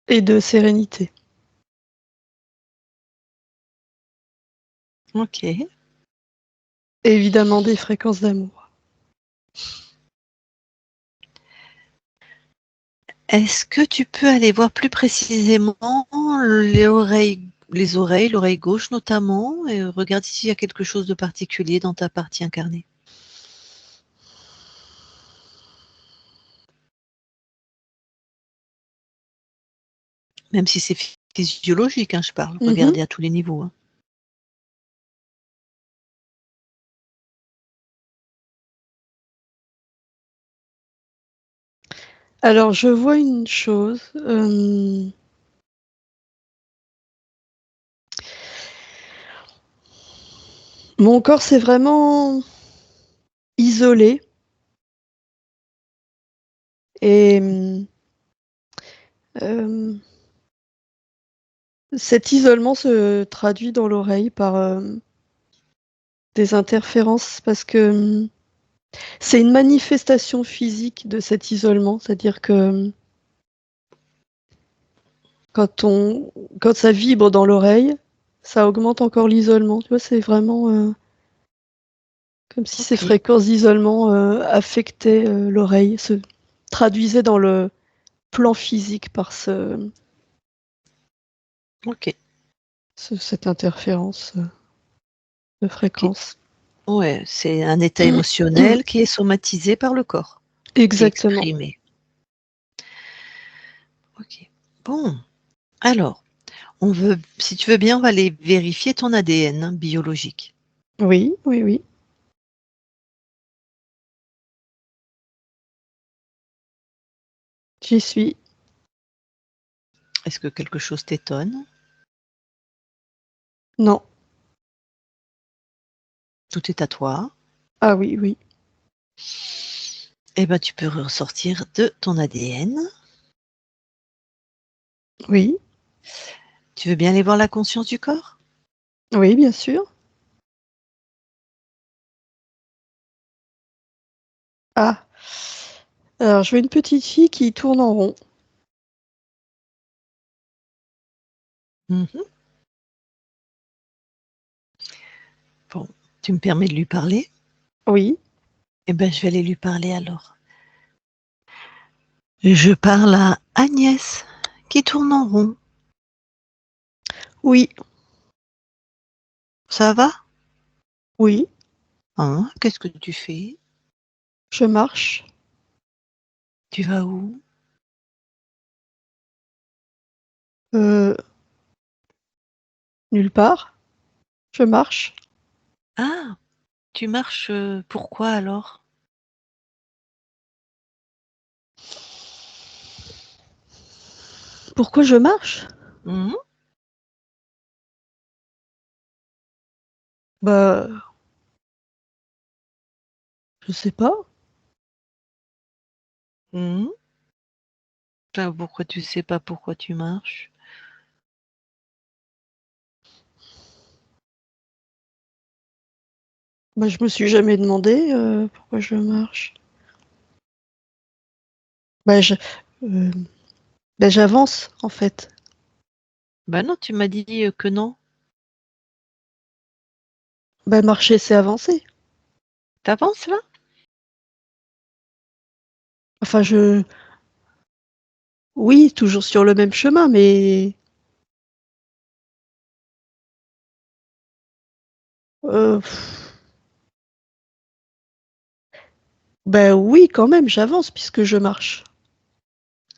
et de sérénité. OK. Et évidemment des fréquences d'amour. Est-ce que tu peux aller voir plus précisément l'oreille gauche notamment, et regarde s'il y a quelque chose de particulier dans ta partie incarnée? Même si c'est Physiologique, hein, je parle. Mhm. Regardez à tous les niveaux. Hein. Alors, je vois une chose. Mon corps s'est vraiment isolé. Et cet isolement se traduit dans l'oreille par des interférences parce que c'est une manifestation physique de cet isolement. C'est-à-dire que quand ça vibre dans l'oreille, ça augmente encore l'isolement. Tu vois, c'est vraiment comme si ces Ok. fréquences d'isolement affectaient l'oreille, se traduisaient dans le plan physique par Ok. cette interférence de fréquence. Ouais, c'est un état émotionnel qui est somatisé par le corps, qui est Exactement. exprimé. Ok. Bon. Alors, si tu veux bien, on va aller vérifier ton ADN hein, biologique. Oui, oui, oui. J'y suis. Est-ce que quelque chose t'étonne? Non. Tout est à toi. Ah oui, oui. Eh ben, tu peux ressortir de ton ADN. Oui. Tu veux bien aller voir la conscience du corps? Oui, bien sûr. Ah. Alors, je vois une petite fille qui tourne en rond. Mhm. Bon, tu me permets de lui parler? Oui. Eh ben, je vais aller lui parler alors. Je parle à Agnès, qui tourne en rond. Oui. Ça va? Oui. Hein? Qu'est-ce que tu fais? Je marche. Tu vas où? Euh, Nulle part. Je marche. Ah, tu marches, pourquoi alors? Pourquoi je marche? Mmh. Bah, je sais pas. Mmh. Enfin, pourquoi tu sais pas pourquoi tu marches? Bah, je me suis jamais demandé pourquoi je marche. Bah, euh, bah, j'avance en fait. Bah non, tu m'as dit, que non. Bah, marcher, c'est avancer. Tu avances là? Enfin, oui, toujours sur le même chemin, mais pff, bah oui, quand même, j'avance puisque je marche.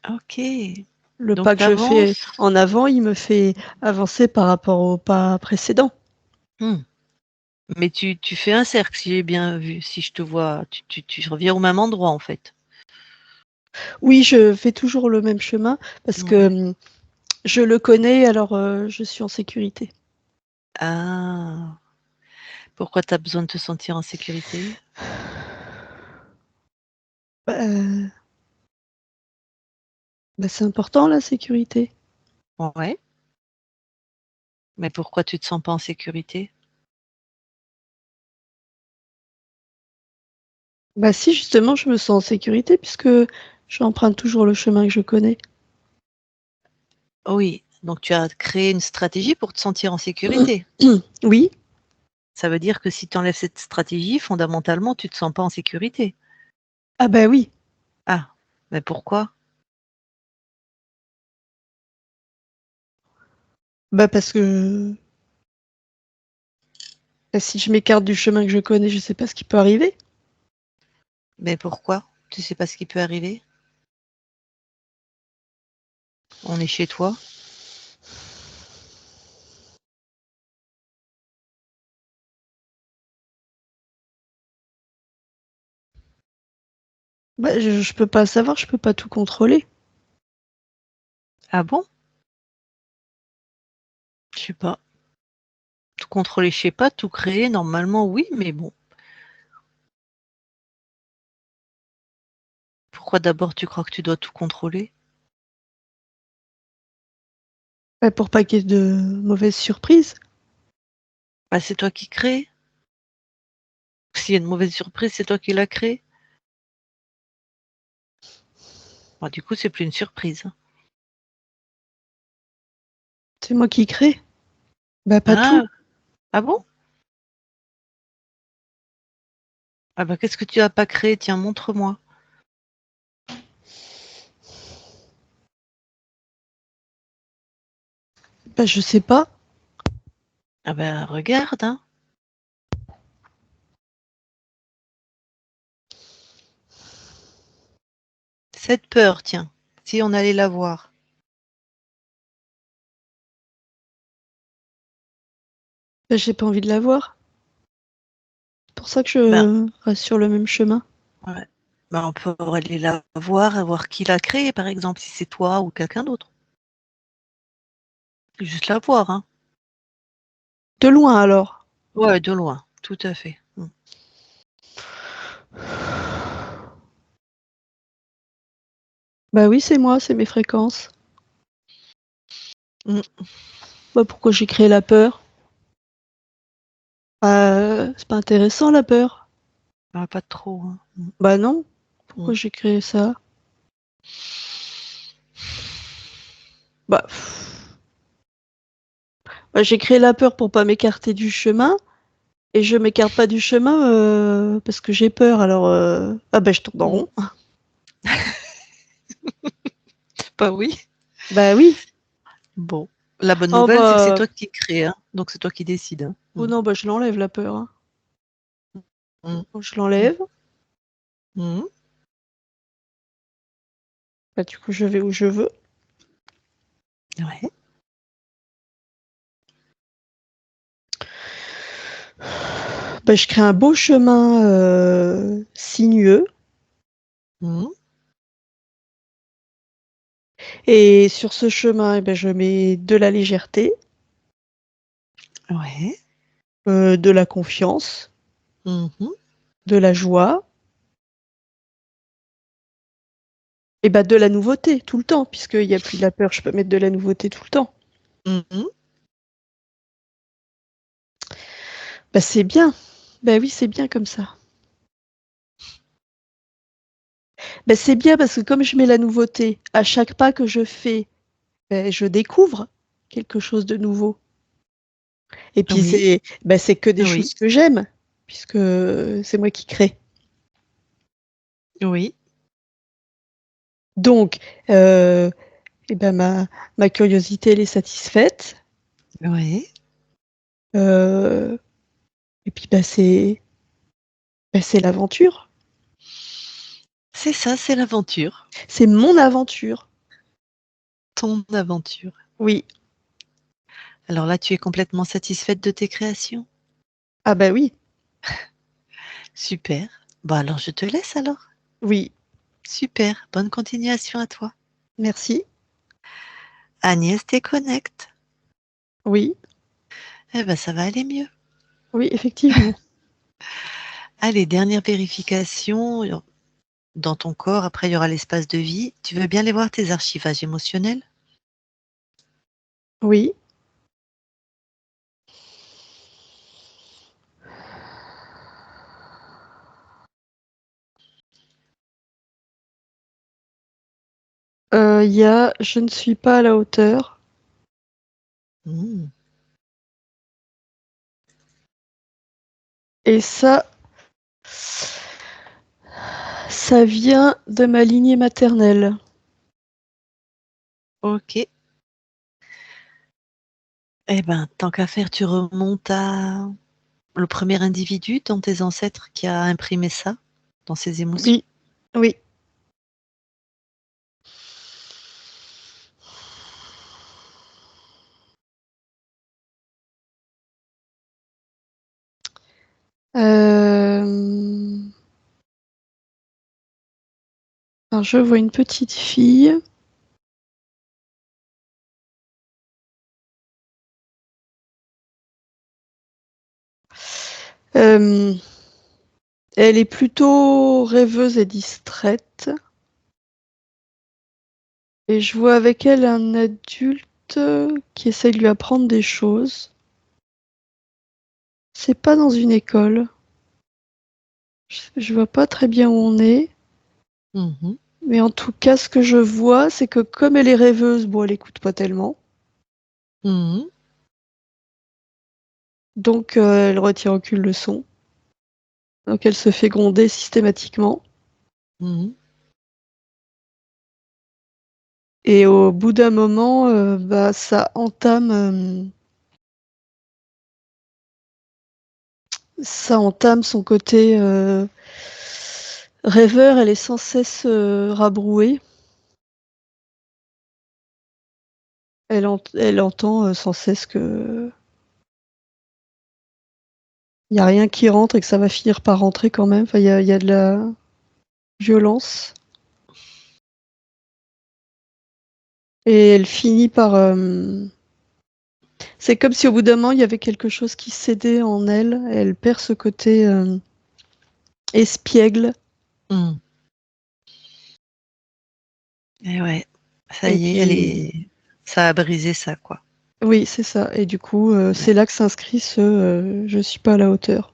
OK. Le Donc pas que tu je fais avances? en avant, il me fait avancer par rapport au pas précédent. Mmh. Mais tu fais un cercle si j'ai bien vu, si je te vois, tu reviens au même endroit en fait? Oui, je fais toujours le même chemin parce que Ouais. je le connais, alors je suis en sécurité. Ah! Pourquoi tu as besoin de te sentir en sécurité? Bah, bah, c'est important la sécurité. Ouais, mais pourquoi tu te sens pas en sécurité? Bah si, justement, je me sens en sécurité puisque j'emprunte toujours le chemin que je connais. Oui, donc tu as créé une stratégie pour te sentir en sécurité. Oui, Ça veut dire que si tu enlèves cette stratégie, fondamentalement, tu te sens pas en sécurité. ah bah oui. Ah, mais pourquoi? Bah parce que bah, si je m'écarte du chemin que je connais, je sais pas ce qui peut arriver. Mais pourquoi? Tu sais pas ce qui peut arriver? On est chez toi? Bah, je peux pas savoir, je peux pas tout contrôler. Ah bon? Je sais pas. Tout contrôler, je sais pas. Tout créer, normalement, oui, mais bon. Pourquoi d'abord tu crois que tu dois tout contrôler? Bah, pour pas qu'il y ait de mauvaises surprises. Bah, c'est toi qui crée. S'il y a une mauvaise surprise, c'est toi qui l'as créée. Bah, du coup, c'est plus une surprise. C'est moi qui crée. Bah, pas tout. Ah, ah bon? Ah bah qu'est-ce que tu as pas créé? Tiens, montre-moi. Bah, je sais pas. Ah bah regarde, hein. Cette peur, tiens. Si on allait la voir. Bah, j'ai pas envie de la voir. C'est pour ça que Ben, je reste sur le même chemin. ouais. Ben, on peut aller la voir et voir qui l'a créée, par exemple, si c'est toi ou quelqu'un d'autre. Juste la voir, hein. De loin alors. Ouais, de loin, tout à fait. Bah oui, c'est moi, c'est mes fréquences. Mm. Bah pourquoi j'ai créé la peur? C'est pas intéressant la peur. Ah, pas trop, hein. Bah non. Mm. Pourquoi j'ai créé ça? Bah, bah, j'ai créé la peur pour pas m'écarter du chemin. Et je m'écarte pas du chemin parce que j'ai peur. Alors, ah bah je tourne en Mm. rond. Bah oui. Bah oui. Bon. La bonne Oh nouvelle, c'est que c'est bah, toi qui crée, hein. Donc c'est toi qui décides, hein. oh non, bah je l'enlève la peur, hein. Mm. Je l'enlève. Mm. Bah du coup, je vais où je veux. Ouais. Bah, je crée un beau chemin sinueux. Mm. Et sur ce chemin, eh ben, je mets de la légèreté, Ouais. de la confiance, Mhm. de la joie, et bah, de la nouveauté tout le temps, puisqu'il n'y a plus de la peur, je peux mettre de la nouveauté tout le temps. Mhm. Bah, c'est bien. Bah oui, c'est bien comme ça. Bah, c'est bien parce que comme je mets la nouveauté, à chaque pas que je fais, bah, je découvre quelque chose de nouveau. Et puis Oui. c'est que des Oui. choses que j'aime, puisque c'est moi qui crée. Oui. Donc, et ben ma curiosité, elle est satisfaite. Oui. Euh, et puis c'est l'aventure. C'est ça, c'est l'aventure. C'est mon aventure. Ton aventure. Oui. Alors là, tu es complètement satisfaite de tes créations? Ah bah oui. Super. Bah alors je te laisse alors. Oui. Super. Bonne continuation à toi. Merci. Agnès déconnecte. Oui. Eh ben ça va aller mieux. Oui, effectivement. Allez, dernière vérification dans ton corps. Après, il y aura l'espace de vie. Tu veux bien aller voir tes archivages émotionnels? Oui. Il y a je ne suis pas à la hauteur. Mmh. Et ça vient de ma lignée maternelle. Ok. Eh ben, tant qu'à faire, tu remontes à le premier individu dans tes ancêtres qui a imprimé ça dans ses émotions. Oui. Oui. Euh, Alors, je vois une petite fille. Euh, Elle est plutôt rêveuse et distraite. Et je vois avec elle un adulte qui essaie de lui apprendre des choses. C'est pas dans une école. Je vois pas très bien où on est. Mhm. Mais en tout cas, ce que je vois, c'est que comme elle est rêveuse, bon, elle écoute pas tellement. Mhm. Donc, elle retient aucune leçon. Donc, elle se fait gronder systématiquement. Mhm. Et au bout d'un moment, ça entame son côté rêveur. Elle est sans cesse rabrouée. Elle entend sans cesse que il y a rien qui rentre et que ça va finir par rentrer quand même. Enfin, il y a de la violence. Et elle finit par. C'est comme si au bout d'un moment, il y avait quelque chose qui cédait en elle. Elle perd ce côté espiègle. Mhm. Et ouais, ça Et y est, elle puis, est. Ça a brisé ça, quoi. oui, c'est ça. Et du coup, c'est là que s'inscrit ce je suis pas à la hauteur.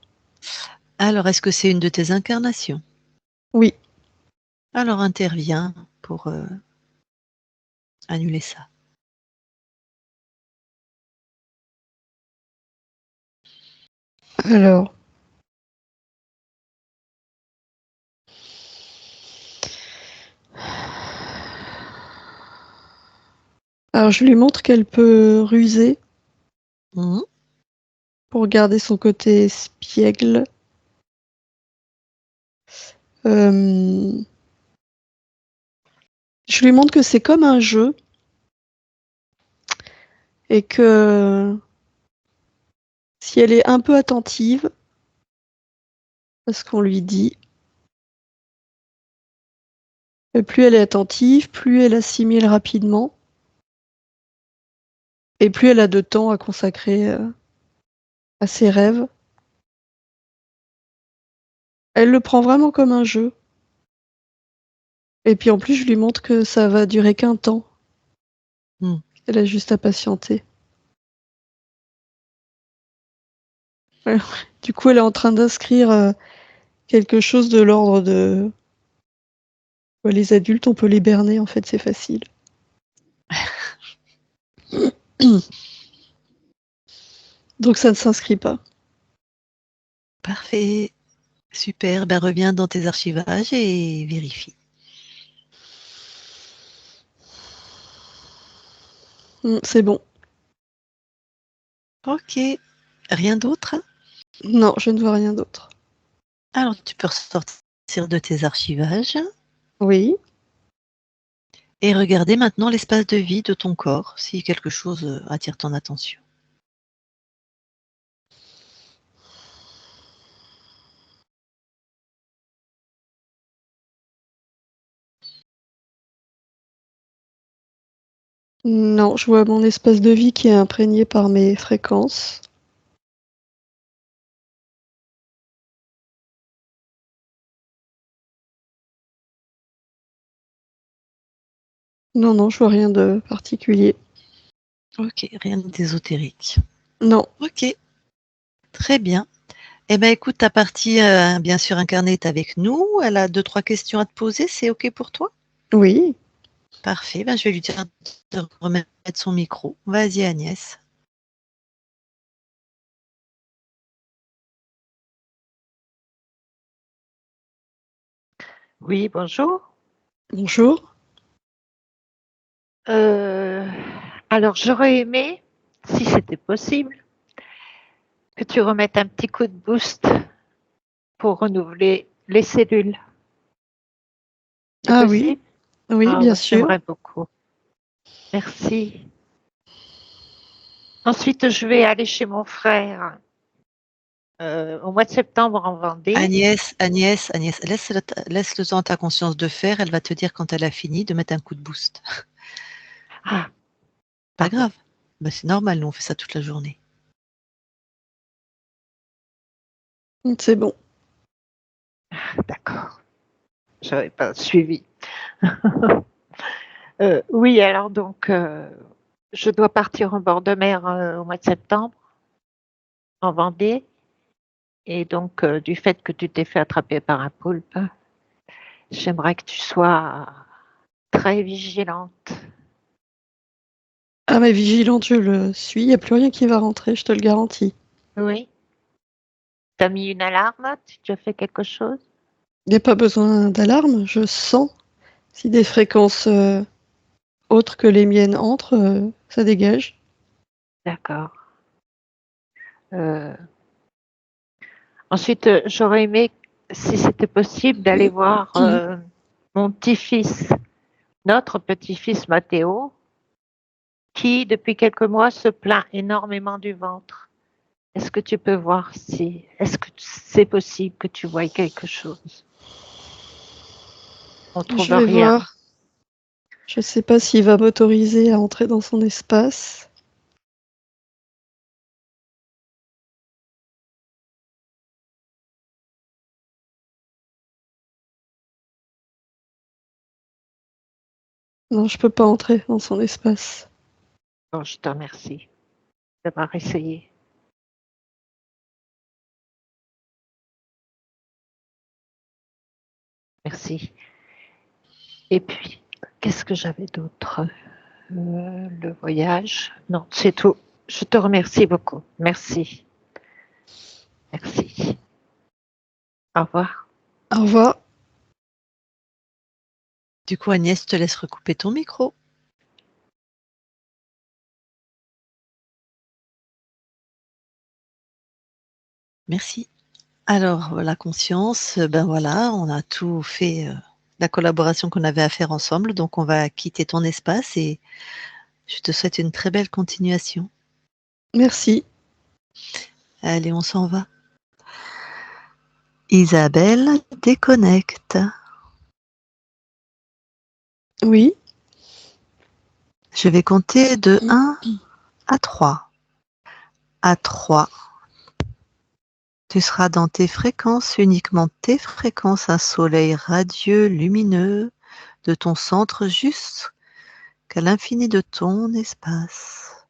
Alors, est-ce que c'est une de tes incarnations? Oui. Alors, interviens pour annuler ça. Alors. Alors, je lui montre qu'elle peut ruser Mhm. pour garder son côté espiègle. Euh, Je lui montre que c'est comme un jeu et que si elle est un peu attentive à ce qu'on lui dit, et plus elle est attentive, plus elle assimile rapidement et plus elle a de temps à consacrer à ses rêves. Elle le prend vraiment comme un jeu. Et puis en plus, je lui montre que ça va durer qu'un temps. Mhm. Elle a juste à patienter. Ouais. Du coup, elle est en train d'inscrire quelque chose de l'ordre de ouais, les adultes, on peut les berner, en fait, c'est facile. Donc ça ne s'inscrit pas. Parfait. Super. Ben, reviens dans tes archivages et vérifie. C'est bon. Ok. Rien d'autre? Non, je ne vois rien d'autre. Alors, tu peux ressortir de tes archivages Oui. et regarder maintenant l'espace de vie de ton corps, si quelque chose attire ton attention. Non, je vois mon espace de vie qui est imprégné par mes fréquences. Non, non, je vois rien de particulier. Ok, rien d'ésotérique. Non. Ok, très bien. Eh ben écoute, ta partie, bien sûr incarnée est avec nous. Elle a deux, trois questions à te poser. C'est ok pour toi? Oui. Parfait. Ben, je vais lui dire de remettre son micro. Vas-y, Agnès. Oui, bonjour. Bonjour. Euh, alors, j'aurais aimé, si c'était possible, que tu remettes un petit coup de boost pour renouveler les cellules. C'est Ah oui. possible? Oui, Ah bien ouais, sûr. j'aimerais beaucoup. Merci. Ensuite, je vais aller chez mon frère au mois de septembre en Vendée. Agnès, laisse le temps à ta conscience de faire. Elle va te dire quand elle a fini de mettre un coup de boost. Ah, Pas pardon. grave. Bah, c'est normal, nous on fait ça toute la journée. C'est bon. D'accord. Je n'avais pas suivi. Oui, alors donc, je dois partir en bord de mer au mois de septembre, en Vendée. Et donc, du fait que tu t'es fait attraper par un poulpe, j'aimerais que tu sois très vigilante. Ah mais vigilante, je le suis. Il n'y a plus rien qui va rentrer, je te le garantis. Oui. Tu as mis une alarme? Tu as fait quelque chose? Il n'y a pas besoin d'alarme. Je sens si des fréquences autres que les miennes entrent, ça dégage. D'accord. Ensuite, j'aurais aimé, si c'était possible, d'aller voir mon petit-fils, notre petit-fils Mathéo, qui, depuis quelques mois, se plaint énormément du ventre. Est-ce que tu peux voir si, est-ce que c'est possible que tu voies quelque chose? On trouve Je vais rien. voir. Je sais pas s'il va m'autoriser à entrer dans son espace. Non, je peux pas entrer dans son espace. Bon, je te remercie d'avoir essayé. Merci. Et puis, qu'est-ce que j'avais d'autre? Le voyage. Non, c'est tout. Je te remercie beaucoup. Merci. Merci. Au revoir. Au revoir. Du coup, Agnès, je te laisse recouper ton micro. Merci. Alors, la conscience, ben voilà, on a tout fait, la collaboration qu'on avait à faire ensemble, donc on va quitter ton espace et je te souhaite une très belle continuation. Merci. Allez, on s'en va. Isabelle déconnecte. Oui. Je vais compter de 1 à 3. À 3, tu seras dans tes fréquences, uniquement tes fréquences, un soleil radieux, lumineux, de ton centre jusqu'à l'infini de ton espace.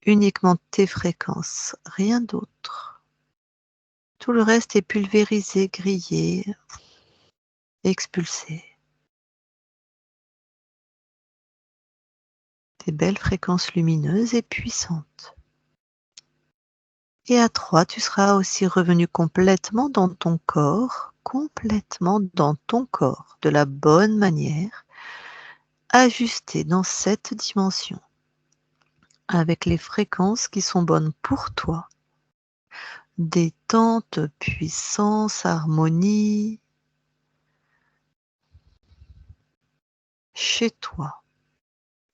Uniquement tes fréquences, rien d'autre. Tout le reste est pulvérisé, grillé, expulsé. Des belles fréquences lumineuses et puissantes. Et à 3, tu seras aussi revenu complètement dans ton corps, de la bonne manière, ajusté dans cette dimension, avec les fréquences qui sont bonnes pour toi. Détente, puissance, harmonie, chez toi,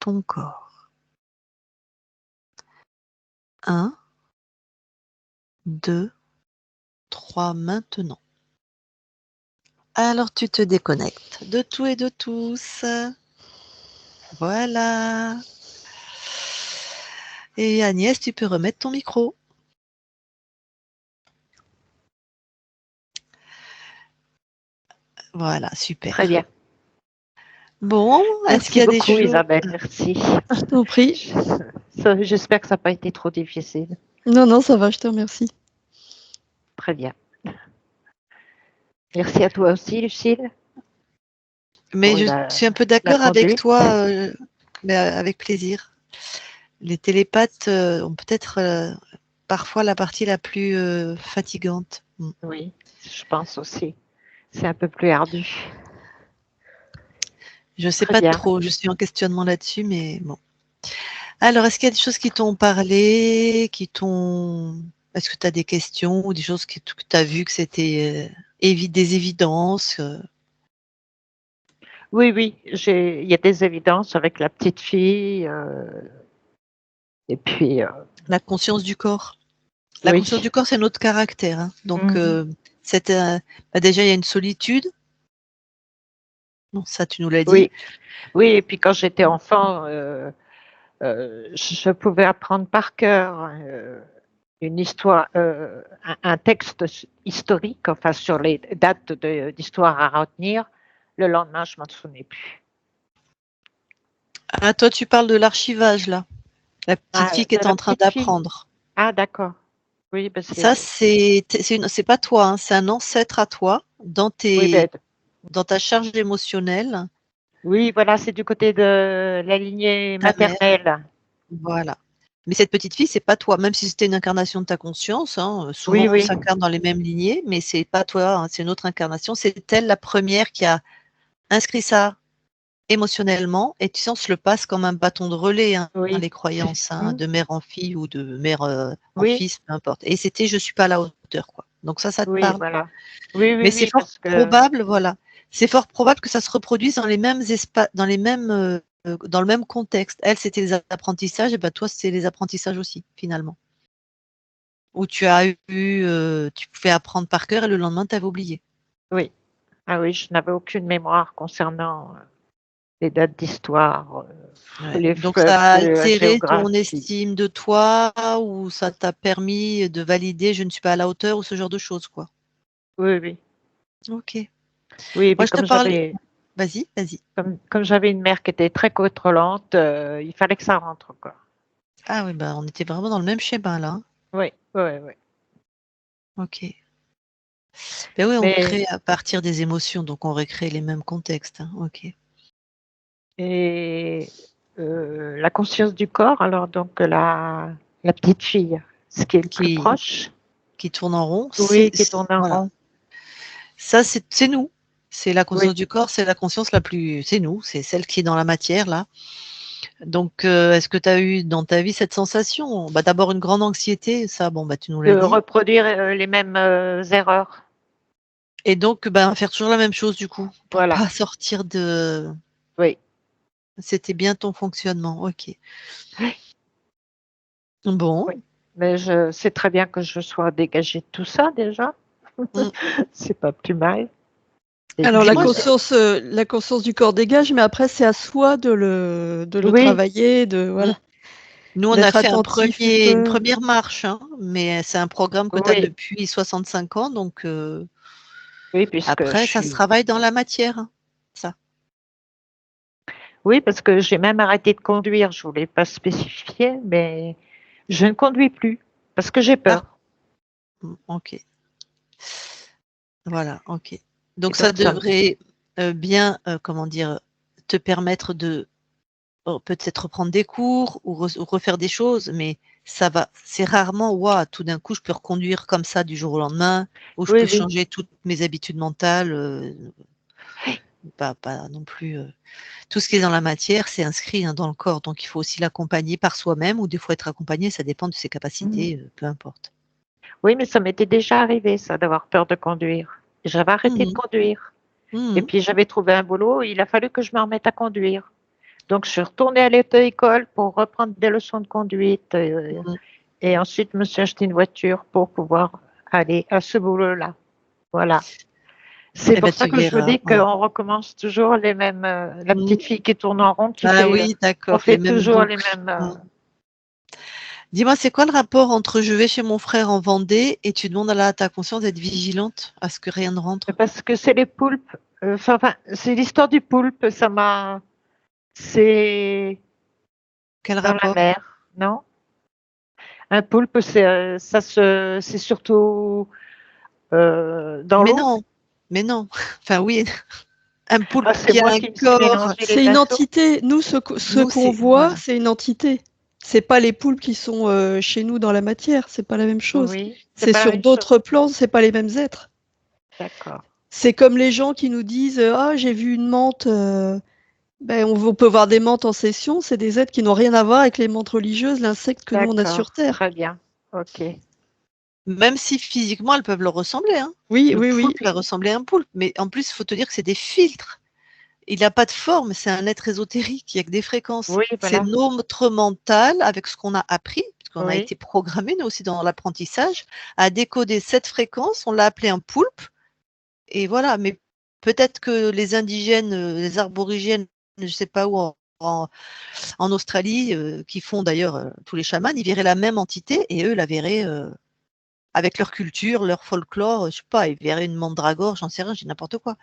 ton corps. 1, 2, 3, maintenant. Alors tu te déconnectes de tout et de tous. Voilà. Et Agnès, tu peux remettre ton micro. Voilà, super. Très bien. Bon, est-ce qu'il Merci y a des beaucoup, choses... Isabelle. Merci. Je t'en prie. J'espère que ça n'a pas été trop difficile. Non, non, ça va, je te remercie. Très bien. Merci à toi aussi, Lucille. Mais pour je suis un peu d'accord avec conduite. toi, mais avec plaisir. Les télépathes ont peut-être parfois la partie la plus fatigante. Oui, je pense aussi. C'est un peu plus ardu. Je ne sais Très pas bien. trop, je suis en questionnement là-dessus, mais bon. Alors, est-ce qu'il y a des choses qui t'ont parlé, Est-ce que tu as des questions ou des choses que tu as vues que c'était des évidences Oui, oui, il y a des évidences avec la petite fille. Et puis, La conscience du corps. La Oui. conscience du corps, c'est notre caractère. Hein. Donc, Mhm. déjà, il y a une solitude. Bon, ça, tu nous l'as dit. Oui, oui. Et puis quand j'étais enfant, je pouvais apprendre par cœur une histoire, un texte historique, enfin sur les dates d'histoire à retenir. Le lendemain, je m'en souvenais plus. Ah, toi, tu parles de l'archivage, là. La petite Ah, fille qui de est la en train petite fille. d'apprendre. Ah, d'accord. Oui, ben Ça, c'est. c'est pas toi, hein, c'est un ancêtre à toi Oui, ben, dans ta charge émotionnelle, oui, voilà, c'est du côté de la lignée ta mère. maternelle. Voilà. Mais cette petite fille, c'est pas toi, même si c'était une incarnation de ta conscience. Hein, Oui, souvent, on oui, s'incarne dans les mêmes lignées, mais c'est pas toi, hein, c'est une autre incarnation. C'est elle la première qui a inscrit ça émotionnellement, et tu sais, on se le passe comme un bâton de relais, hein, oui. les croyances, hein, Hmm. de mère en fille ou de mère en Oui, fils, peu importe. Et c'était je suis pas à la hauteur, quoi. Donc ça te oui, parle. voilà. Oui, oui, Mais c'est oui, fort parce que. probable, voilà, c'est fort probable que ça se reproduise dans les mêmes espaces, dans le même contexte. Elle, c'était les apprentissages, et ben toi, c'est les apprentissages aussi, finalement. Où tu pouvais apprendre par cœur et le lendemain, tu avais oublié. Oui. Ah oui, je n'avais aucune mémoire concernant les dates d'histoire, Ouais. les Donc ça a la altéré ton géographie. estime de toi ou ça t'a permis de valider je ne suis pas à la hauteur ou ce genre de choses, quoi? Oui, oui. OK. Oui, et Moi, puis je te parlais vas-y, vas-y. comme j'avais une mère qui était très contrôlante, il fallait que ça rentre, quoi. Ah oui, bah, on était vraiment dans le même schéma là, hein. Oui, oui, oui. OK. Ben oui, on Mais crée à partir des émotions, donc on recrée les mêmes contextes, hein. OK. et la conscience du corps, alors donc la petite fille, ce qui est le plus Qui proche, qui tourne en rond, oui, qui tourne en voilà. rond. Ça, c'est nous. C'est la Oui, conscience du corps, c'est la conscience la plus c'est nous, c'est celle qui est dans la matière là. Donc, est-ce que tu as eu dans ta vie cette sensation? Bah, d'abord une grande anxiété, ça, bon, bah, tu nous de l'as dit. reproduire, les mêmes, erreurs. Et donc, ben, faire toujours la même chose du coup, pour Voilà, pas sortir de oui. c'était bien ton fonctionnement, OK. Bon, Oui, mais je sais très bien que je sois dégagée de tout ça déjà. mmh. C'est pas plus mal. Et Alors Dis-moi la conscience du corps dégage, mais après c'est à soi de le oui, travailler, de mmh, voilà, nous, on a d'être fait attentif. une première marche, hein, mais c'est un programme que tu as oui, depuis 65 ans, donc oui, puisque je après ça se suis travaille dans la matière, hein, ça. oui, parce que j'ai même arrêté de conduire. Je voulais pas spécifier, mais je ne conduis plus parce que j'ai Ah, peur. OK. Voilà, OK. Et Donc ça donc ça me devrait, bien, comment dire? Te permettre de peut-être reprendre des cours ou refaire des choses, mais c'est rarement: «Waouh, tout d'un coup, je peux reconduire comme ça du jour au lendemain» ou «Je oui, peux oui. changer toutes mes habitudes mentales», pas non plus, tout ce qui est dans la matière, c'est inscrit, hein, dans le corps, donc il faut aussi l'accompagner par soi-même ou des fois être accompagné, ça dépend de ses Mmh. capacités, peu importe. Oui, mais ça m'était déjà arrivé ça, d'avoir peur de conduire. J'avais arrêté de Mmh mh. conduire et Mmh. puis j'avais trouvé un boulot, il a fallu que je me remette à conduire. Donc je suis retournée à l'auto-école pour reprendre des leçons de conduite, Mmh. et ensuite je me suis acheté une voiture pour pouvoir aller à ce boulot-là. Voilà. C'est Et pour bah, ça tu que je vous verras, dis ouais. qu'on recommence toujours les mêmes, la Mmh. petite fille qui tourne en rond qui Ah fait, oui, on d'accord, les fait mêmes toujours les boucles. mêmes, Mmh. Dis-moi, c'est quoi le rapport entre je vais chez mon frère en Vendée et tu demandes à ta conscience d'être vigilante à ce que rien ne rentre? parce que c'est les poulpes, enfin, c'est l'histoire du poulpe, c'est Quel dans la rapport? mer, non? Un poulpe, c'est surtout, dans Mais l'eau? non, mais non. Enfin oui, un Ah, poulpe c'est qui a moi un qui me suis corps, mélangé les C'est une pinceaux? entité. Nous, ce nous qu'on c'est voit, voilà. c'est une entité. C'est pas les poulpes qui sont chez nous dans la matière. C'est pas la même chose. Oui, c'est C'est pas la sur même chose. d'autres plans. C'est pas les mêmes êtres. D'accord, C'est comme les gens qui nous disent ah j'ai vu une menthe. Ben, on peut voir des menthes en session. C'est des êtres qui n'ont rien à voir avec les menthes religieuses, l'insecte que nous on a sur d'accord, Terre. très bien. OK. Même si physiquement elles peuvent leur ressembler, hein. Oui, Le oui, oui. poulpe va ressembler à un poulpe, mais en plus, il faut te dire que c'est des filtres. Il a pas de forme, c'est un être ésotérique, il y a que des fréquences. Oui, C'est voilà. notre mental avec ce qu'on a appris, qu'on a Oui. été programmés, nous aussi dans l'apprentissage, à décoder cette fréquence. On l'a appelée un poulpe. Et voilà, mais peut-être que les indigènes, les aborigènes, je ne sais pas où, en Australie, qui font d'ailleurs tous les chamans, ils verraient la même entité et eux la verraient avec leur culture, leur folklore, je sais pas, ils verraient une mandragore, j'en sais rien, j'ai n'importe quoi.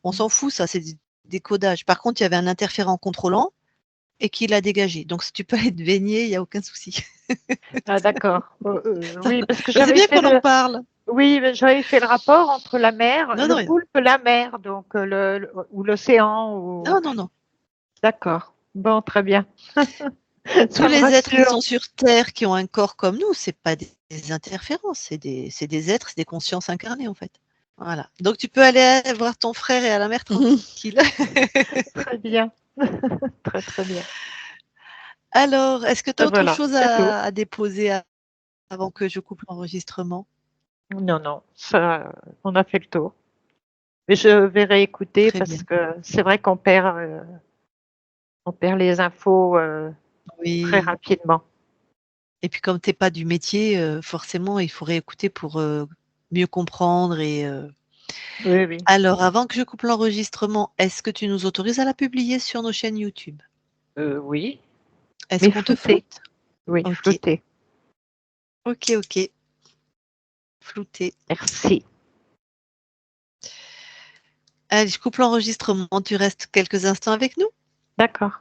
On s'en fout, ça, c'est des décodages. Par contre, il y avait un interférent contrôlant et qui l'a dégagé. Donc, si tu peux être baigné, il n'y a aucun souci. Ah, d'accord. Oui, parce que C'est bien qu'on en parle. Oui, mais j'avais fait le rapport entre la mer, Non, le non, poulpe, la mer, donc ou l'océan. non, non, non. D'accord. Bon, très bien. Tous Ça me les êtres qui rassure. sont sur Terre, qui ont un corps comme nous, c'est pas des interférences, c'est des êtres, c'est des consciences incarnées en fait. Voilà. Donc tu peux aller voir ton frère et à la mer tranquille. Très bien. Très, très bien. Alors, est-ce que tu as autre Voilà, chose c'est tout. à déposer avant que je coupe l'enregistrement? Non, non, ça, on a fait le tour. Mais je vais réécouter Très bien. parce que c'est vrai qu'on on perd les infos très Oui. rapidement. Et puis comme tu n'es pas du métier, forcément, il faut réécouter pour mieux comprendre. Oui, oui. Alors, avant que je coupe l'enregistrement, est-ce que tu nous autorises à la publier sur nos chaînes YouTube? Oui, Est-ce mais qu'on te flouté. floute? Oui, Ok, flouté. ok, ok. Flouté. Merci. Allez, je coupe l'enregistrement. Tu restes quelques instants avec nous? D'accord.